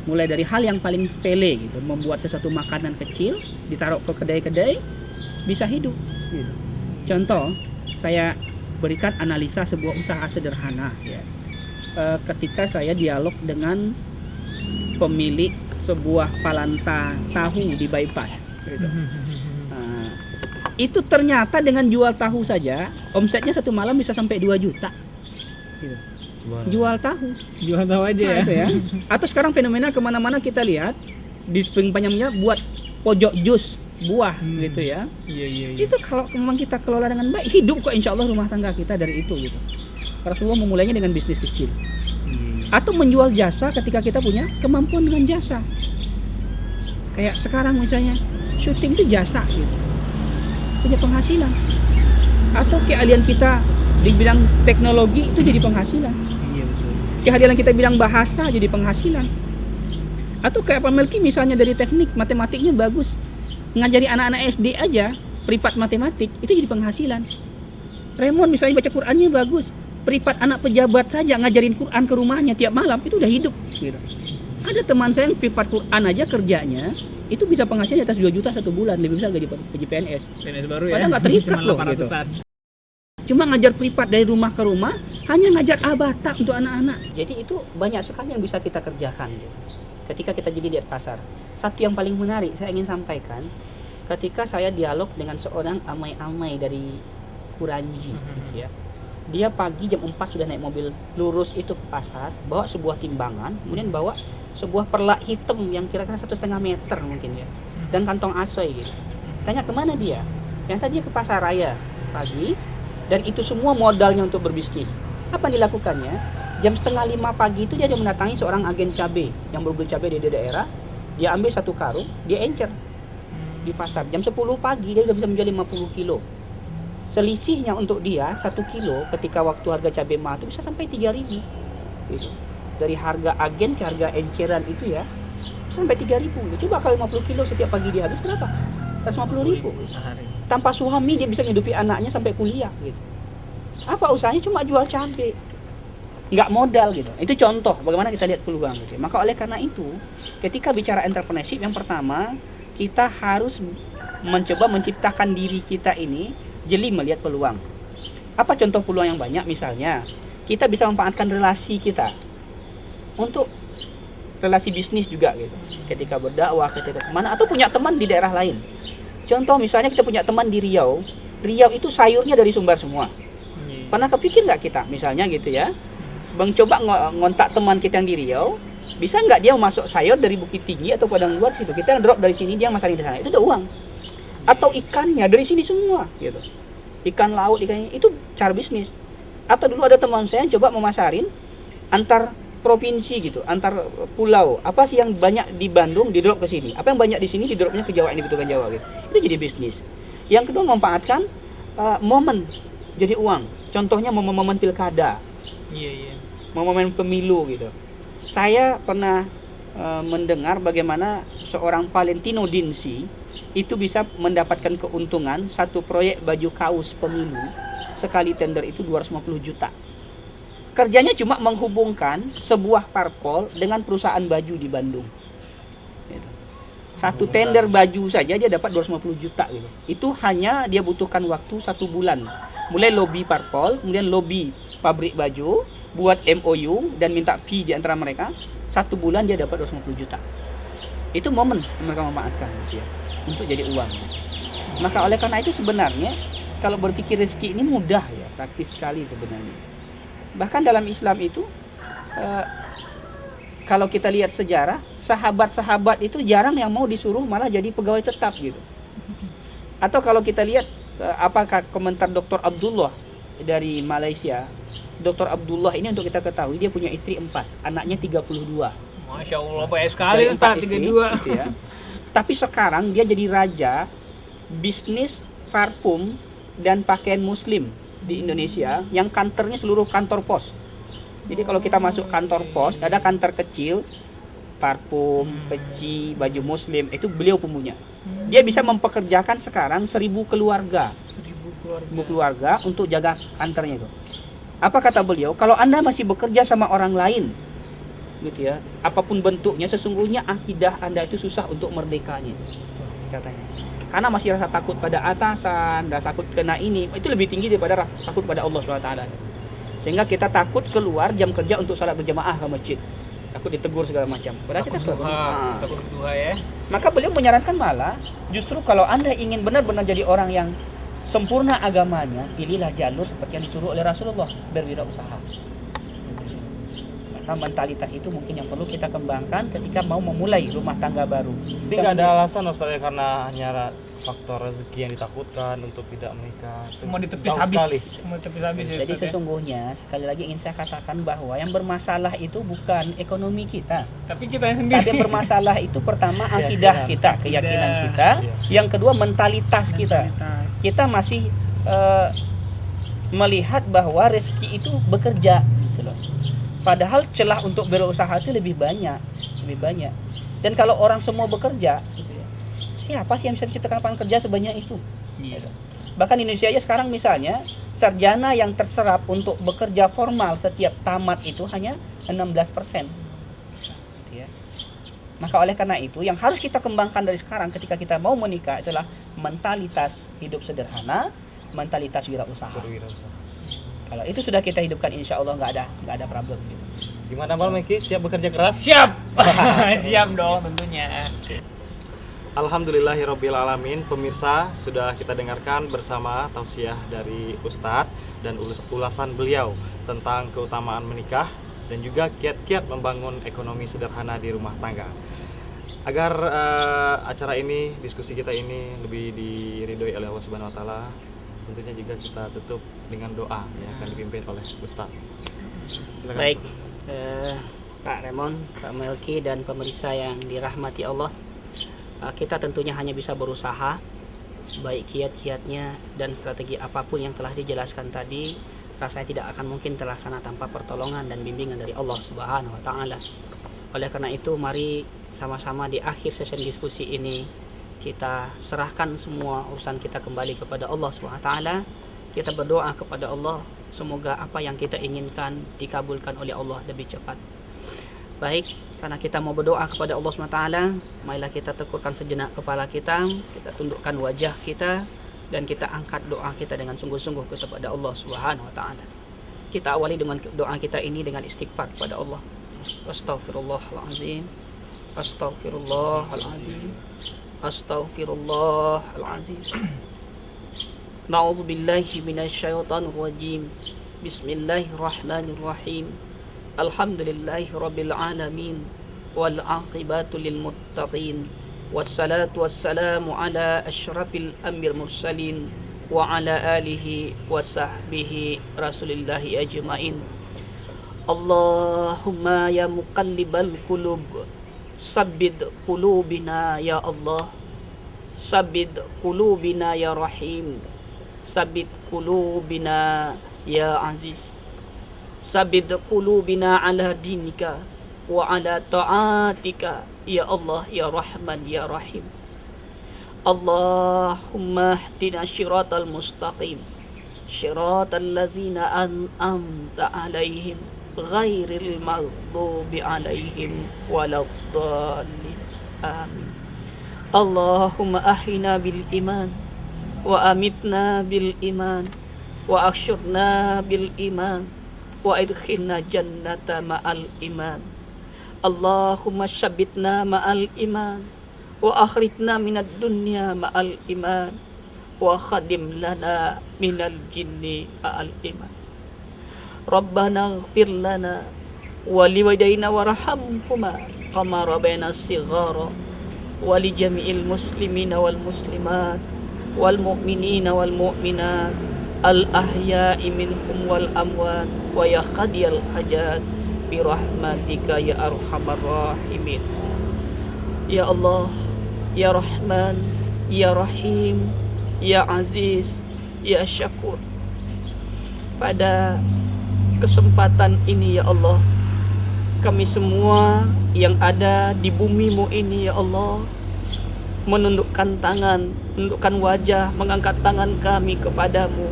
Mulai dari hal yang paling sepele gitu, membuat sesuatu makanan kecil, ditaruh ke kedai-kedai, bisa hidup gitu. Contoh, saya berikan analisa sebuah usaha sederhana ya. Ketika saya dialog dengan pemilik sebuah palanta tahu di bypass gitu. Itu ternyata dengan jual tahu saja omsetnya satu malam bisa sampai 2 juta gitu. Jual tahu aja ya. Itu ya. Atau sekarang fenomena kemana-mana kita lihat di sepanjangnya buat pojok jus buah gitu ya. Iya. Itu kalau memang kita kelola dengan baik, hidup kok insya Allah rumah tangga kita dari itu gitu. Rasulullah memulainya dengan bisnis kecil. Atau menjual jasa ketika kita punya kemampuan dengan jasa. Kayak sekarang misalnya syuting itu jasa gitu, punya penghasilan. Atau keahlian kita di bidang teknologi itu jadi penghasilan. Iya betul. Keahlian kita bilang bahasa jadi penghasilan. Atau kayak Pak Melki misalnya dari teknik matematiknya bagus, ngajari anak-anak SD aja privat matematik itu jadi penghasilan. Raymond misalnya baca Qurannya bagus, privat anak pejabat saja ngajarin Quran ke rumahnya tiap malam itu udah hidup gitu. Ada teman saya yang privat Quran aja kerjanya itu bisa penghasilan di atas 2 juta 1 bulan, lebih besar gaji PNS. PNS baru ya. Padahal nggak terikat loh gitu. Cuma ngajar privat dari rumah ke rumah, hanya ngajar abata untuk anak-anak. Jadi itu banyak sekali yang bisa kita kerjakan gitu. Ketika kita jadi di pasar. Satu yang paling menarik saya ingin sampaikan, ketika saya dialog dengan seorang amai-amai dari Kuranji gitu ya. Dia pagi jam 4 sudah naik mobil lurus itu ke pasar, bawa sebuah timbangan, kemudian bawa sebuah perlak hitam yang kira-kira 1,5 meter mungkin ya, dan kantong asoy gitu. Tanya kemana dia? Yang tadi ke pasar raya pagi, dan itu semua modalnya untuk berbisnis. Apa yang dilakukannya? Jam 4:30 pagi itu dia mendatangi seorang agen cabai yang berburu cabai di daerah. Dia ambil 1 karung, dia encer di pasar. Jam 10 pagi dia sudah bisa menjual 50 kilo. Selisihnya untuk dia 1 kilo ketika waktu harga cabai mahal itu bisa sampai 3.000 gitu. Dari harga agen ke harga enceran itu ya bisa sampai 3.000. Coba kalau 50 kilo setiap pagi dia habis berapa? 150.000 sehari. Tanpa suami dia bisa menghidupi anaknya sampai kuliah gitu. Apa usahanya? Cuma jual cabai, nggak modal gitu. Itu contoh bagaimana kita lihat peluang gitu. Maka oleh karena itu ketika bicara entrepreneurship, yang pertama kita harus mencoba menciptakan diri kita ini jeli melihat peluang. Apa contoh peluang yang banyak? Misalnya kita bisa memanfaatkan relasi kita untuk relasi bisnis juga gitu. Ketika berdakwah, ketika kemana, atau punya teman di daerah lain. Contoh misalnya kita punya teman di Riau. Riau itu sayurnya dari Sumbar semua. Pernah kepikir nggak kita misalnya gitu ya, Bang coba ngontak teman kita yang di Riau, bisa nggak dia masuk sayur dari Bukit Tinggi atau Padang Luar situ, kita drop dari sini, dia masarin di sana, itu udah uang. Atau ikannya dari sini semua gitu, ikan laut, ikannya itu cara bisnis. Atau dulu ada teman saya yang coba memasarin antar provinsi gitu, antar pulau, apa sih yang banyak di Bandung di drop ke sini, apa yang banyak di sini di dropnya ke Jawa, ini dibutuhkan Jawa gitu, itu jadi bisnis. Yang kedua memanfaatkan momen jadi uang, contohnya momen pilkada, momen pemilu gitu. Saya pernah mendengar bagaimana seorang Valentino Dinsi itu bisa mendapatkan keuntungan satu proyek baju kaos pemilu sekali tender itu 250 juta. Kerjanya cuma menghubungkan sebuah parpol dengan perusahaan baju di Bandung. Gitu. Satu tender baju saja dia dapat 250 juta gitu. Itu hanya dia butuhkan waktu 1 bulan. Mulai lobby parpol, kemudian lobby pabrik baju, buat MOU dan minta fee di antara mereka. 1 bulan dia dapat 250 juta. Itu momen mereka memanfaatkan gitu ya, untuk jadi uang. Maka oleh karena itu sebenarnya kalau berpikir rezeki ini mudah ya, praktis sekali sebenarnya. Bahkan dalam Islam itu kalau kita lihat sejarah, sahabat-sahabat itu jarang yang mau disuruh malah jadi pegawai tetap gitu. Atau kalau kita lihat apakah komentar Dr. Abdullah dari Malaysia? Dr. Abdullah ini untuk kita ketahui dia punya istri 4, anaknya 32. Masya Allah, banyak sekali Dari Ustaz, 4 istri, 32. gitu ya. Tapi sekarang dia jadi raja bisnis parfum dan pakaian muslim di Indonesia yang kantornya seluruh kantor pos. Jadi kalau kita masuk kantor pos, ada kantor kecil, parfum, peci, baju muslim, itu beliau punya. Dia bisa mempekerjakan sekarang 1000 keluarga. 1000 keluarga untuk jaga kantornya itu. Apa kata beliau? Kalau Anda masih bekerja sama orang lain, gitu ya, apapun bentuknya, sesungguhnya akidah Anda itu susah untuk merdekanya, katanya. Karena masih rasa takut pada atasan, rasa takut kena ini, itu lebih tinggi daripada rasa takut pada Allah SWT. Sehingga kita takut keluar jam kerja untuk salat berjamaah ke masjid, takut ditegur segala macam. Padahal kita Takut duha ya. Maka beliau menyarankan malah, justru kalau Anda ingin benar-benar jadi orang yang sempurna agamanya, pilihlah jalur seperti yang disuruh oleh Rasulullah, berwirausaha. Maka mentalitas itu mungkin yang perlu kita kembangkan ketika mau memulai rumah tangga baru. Jadi nggak ada alasan Ustaz ya, karena hanya faktor rezeki yang ditakutkan untuk tidak menikah. Semua ditepis Jauh habis. sekali. Semua ditepis habis. ya, Jadi Ustaz, ya. sesungguhnya sekali lagi ingin saya katakan bahwa yang bermasalah itu bukan ekonomi kita, Tapi kita yang sendiri. tapi yang bermasalah itu pertama akidah kita, keyakinan kita. Yang kedua mentalitas kita. Kita masih melihat bahwa rezeki itu bekerja, gitu loh. Padahal celah untuk berusaha itu lebih banyak. Dan kalau orang semua bekerja, gitu ya, siapa sih yang bisa menciptakan lapangan kerja sebanyak itu? Gitu. Bahkan Indonesia aja sekarang misalnya sarjana yang terserap untuk bekerja formal setiap tamat itu hanya 16%. Gitu ya. Maka oleh karena itu yang harus kita kembangkan dari sekarang ketika kita mau menikah adalah mentalitas hidup sederhana, mentalitas wirausaha. Kalau itu sudah kita hidupkan, insya Allah nggak ada problem. Gitu. Gimana Bang Meki? Siap bekerja keras? Siap. Siap dong tentunya. Alhamdulillahirrabbilalamin. Pemirsa, sudah kita dengarkan bersama tausiah dari Ustadz dan ulasan beliau tentang keutamaan menikah dan juga kiat-kiat membangun ekonomi sederhana di rumah tangga. Agar acara ini, diskusi kita ini lebih diridhoi oleh Allah Subhanahu wa taala, tentunya juga kita tutup dengan doa yang akan dipimpin oleh Ustaz. Silakan. Baik, Pak Remon, Pak Melki dan pemirsa yang dirahmati Allah, kita tentunya hanya bisa berusaha, baik kiat-kiatnya dan strategi apapun yang telah dijelaskan tadi, rasanya tidak akan mungkin terlaksana tanpa pertolongan dan bimbingan dari Allah Subhanahu wa taala. Oleh karena itu, mari sama-sama di akhir sesi diskusi ini kita serahkan semua urusan kita kembali kepada Allah SWT. Kita berdoa kepada Allah, semoga apa yang kita inginkan dikabulkan oleh Allah lebih cepat. Baik, karena kita mau berdoa kepada Allah SWT, marilah kita tekurkan sejenak kepala kita tundukkan wajah kita, dan kita angkat doa kita dengan sungguh-sungguh kepada Allah SWT. Kita awali dengan doa kita ini dengan istighfar kepada Allah. Astaghfirullahaladzim, Astaghfirullahaladzim, Astaghfirullahaladzim. Na'udzu billahi minasyaitonir rajim. Bismillahirrahmanirrahim. Alhamdulillahi rabbil alamin wal 'aqibatu lil muttaqin. Wassalatu wassalamu ala asyrafil anbiya'i mursalin wa ala alihi wa sahbihi rasulillahi ajmain. Allahumma ya muqallibal qulub, sabbid qulubina ya Allah, sabbid qulubina ya Rahim, sabbid qulubina ya Aziz, sabbid qulubina ala dinika wa ala ta'atika ya Allah ya Rahman ya Rahim. Allahumma hdina syiratal mustaqim, syiratal ladzina an'amta alaihim ghairil maghdubi alaihim waladdallin. Amin. Allahumma ahyina bil iman wa amitna bil iman wa akhshurna bil iman wa adkhilna jannata ma'al iman. Allahumma syabbitna ma'al iman wa akhrijna minad dunya ma'al iman wa khadim lana minal jinni ma'al iman. Rabbana ighfir lana wa liwalidayna warhamhuma kama rabbayana shighara wa li jami'il muslimina wal muslimat wal mu'minina wal mu'minat al ahya'i minhum wal amwat wa ya qadiyal hajat bi rahmatika ya arhamar rahimin. Ya Allah, ya Rahman, ya Rahim, ya Aziz, ya Syakur. Pada kesempatan ini ya Allah, kami semua yang ada di bumi-Mu ini ya Allah, menundukkan tangan, menundukkan wajah, mengangkat tangan kami kepadamu.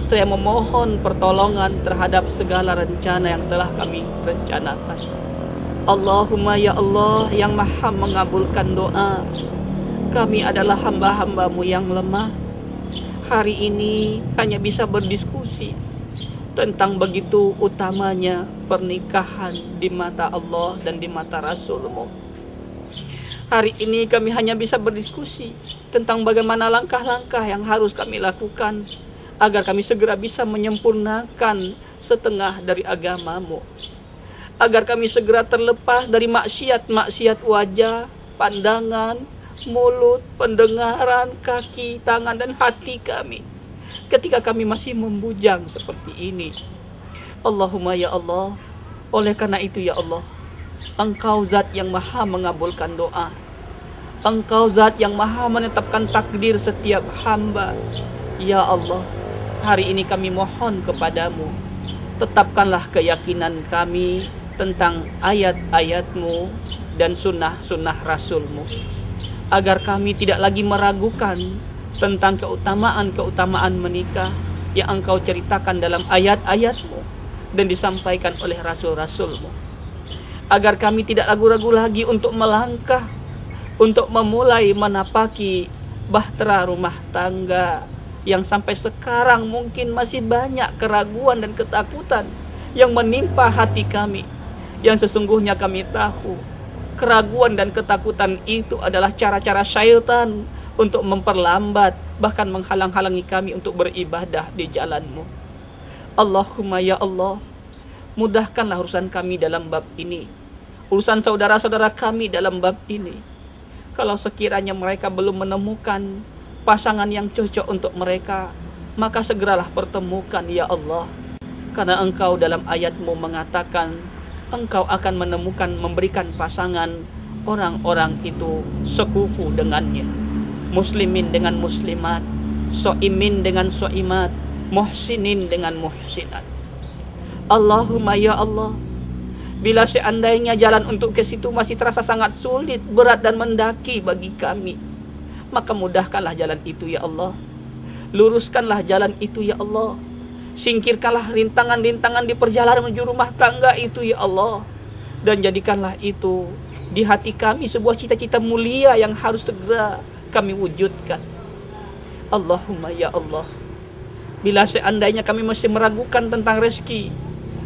Saya memohon pertolongan terhadap segala rencana yang telah kami rencanakan. Allahumma ya Allah yang maha mengabulkan doa. Kami adalah hamba-hamba-Mu yang lemah. Hari ini hanya bisa berdiskusi tentang begitu utamanya pernikahan di mata Allah dan di mata Rasul-Mu. Hari ini kami hanya bisa berdiskusi tentang bagaimana langkah-langkah yang harus kami lakukan agar kami segera bisa menyempurnakan setengah dari agama-Mu. Agar kami segera terlepas dari maksiat-maksiat wajah, pandangan, mulut, pendengaran, kaki, tangan, dan hati kami ketika kami masih membujang seperti ini. Allahumma ya Allah, oleh karena itu ya Allah, Engkau zat yang maha mengabulkan doa. Engkau zat yang maha menetapkan takdir setiap hamba. Ya Allah, hari ini kami mohon kepadamu, tetapkanlah keyakinan kami tentang ayat-ayat-Mu dan sunnah-sunnah Rasul-Mu, agar kami tidak lagi meragukan tentang keutamaan-keutamaan menikah yang Engkau ceritakan dalam ayat-ayat-Mu dan disampaikan oleh Rasul-Rasul-Mu, agar kami tidak ragu-ragu lagi untuk melangkah, untuk memulai menapaki bahtera rumah tangga yang sampai sekarang mungkin masih banyak keraguan dan ketakutan yang menimpa hati kami. Yang sesungguhnya kami tahu, keraguan dan ketakutan itu adalah cara-cara syaitan untuk memperlambat, bahkan menghalang-halangi kami untuk beribadah di jalan-Mu. Allahumma ya Allah, mudahkanlah urusan kami dalam bab ini, urusan saudara-saudara kami dalam bab ini. Kalau sekiranya mereka belum menemukan pasangan yang cocok untuk mereka, maka segeralah pertemukan ya Allah. Karena Engkau dalam ayat-Mu mengatakan, Engkau akan menemukan, memberikan pasangan orang-orang itu sekufu dengannya. Muslimin dengan muslimat, so'imin dengan so'imat, muhsinin dengan muhsinat. Allahumma ya Allah, bila seandainya jalan untuk ke situ masih terasa sangat sulit, berat dan mendaki bagi kami, maka mudahkanlah jalan itu ya Allah. Luruskanlah jalan itu ya Allah. Singkirkanlah rintangan-rintangan di perjalanan menuju rumah tangga itu ya Allah. Dan jadikanlah itu di hati kami sebuah cita-cita mulia yang harus segera kami wujudkan. Allahumma ya Allah, bila seandainya kami masih meragukan tentang rezeki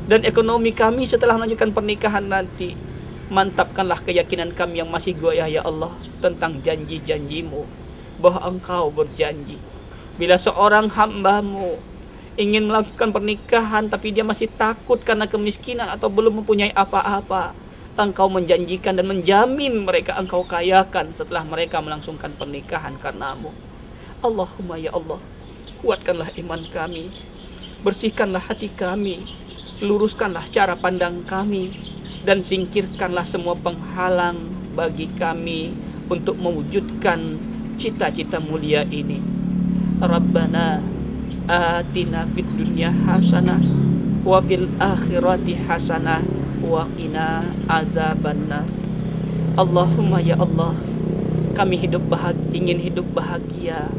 dan ekonomi kami setelah melanjutkan pernikahan nanti, mantapkanlah keyakinan kami yang masih goyah ya Allah tentang janji-janji-Mu, bahwa Engkau berjanji bila seorang hamba-Mu ingin melakukan pernikahan tapi dia masih takut karena kemiskinan atau belum mempunyai apa-apa, Engkau menjanjikan dan menjamin mereka Engkau kayakan setelah mereka melangsungkan pernikahan karena-Mu. Allahumma ya Allah, kuatkanlah iman kami, bersihkanlah hati kami, luruskanlah cara pandang kami, dan singkirkanlah semua penghalang bagi kami untuk mewujudkan cita-cita mulia ini. Rabbana atina fid dunya hasanah wa fil akhirati hasanah wa qina azabannar. Allahumma ya Allah, kami ingin hidup bahagia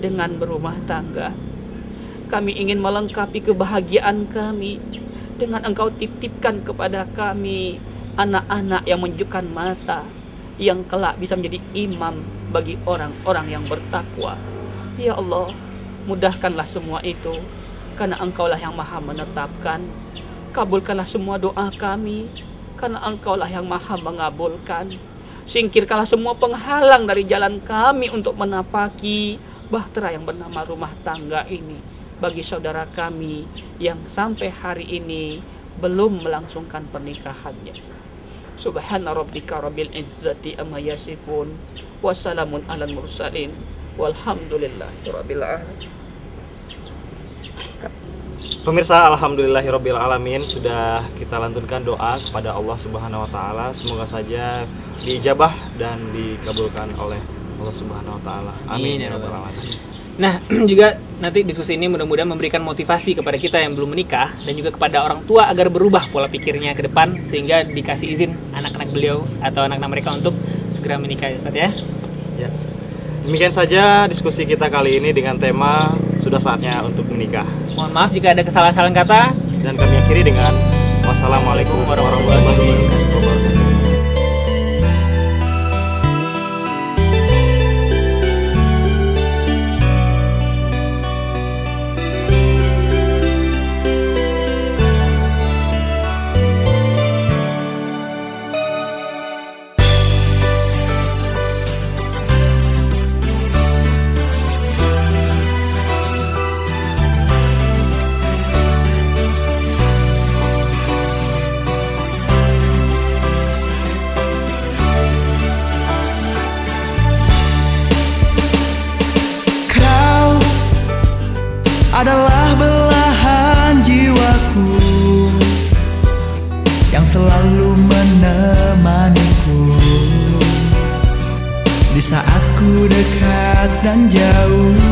dengan berumah tangga. Kami ingin melengkapi kebahagiaan kami dengan Engkau titipkan kepada kami anak-anak yang menunjukkan mata, yang kelak bisa menjadi imam bagi orang-orang yang bertakwa. Ya Allah, mudahkanlah semua itu, karena Engkaulah yang maha menetapkan. Kabulkanlah semua doa kami, karena Engkaulah yang maha mengabulkan. Singkirkanlah semua penghalang dari jalan kami untuk menapaki bahtera yang bernama rumah tangga ini bagi saudara kami yang sampai hari ini belum melangsungkan pernikahannya. Subhana rabbika rabbil izzati amma yasifun, wassalamun alal mursalin, Walhamdulillahirabbil alamin. Pemirsa, alhamdulillahirabbil alamin, sudah kita lantunkan doa kepada Allah Subhanahu wa taala. Semoga saja diijabah dan dikabulkan oleh Allah Subhanahu wa taala. Amin ya rabbal alamin. Nah, juga nanti diskusi ini mudah-mudahan memberikan motivasi kepada kita yang belum menikah dan juga kepada orang tua agar berubah pola pikirnya ke depan sehingga dikasih izin anak-anak beliau atau anak-anak mereka untuk segera menikah, ya Ustaz ya. Ya. Demikian saja diskusi kita kali ini dengan tema sudah saatnya untuk menikah. Mohon maaf jika ada kesalahan-kesalahan kata dan kami akhiri dengan wassalamualaikum warahmatullahi wabarakatuh. Adalah belahan jiwaku yang selalu menemaniku di saat ku dekat dan jauh.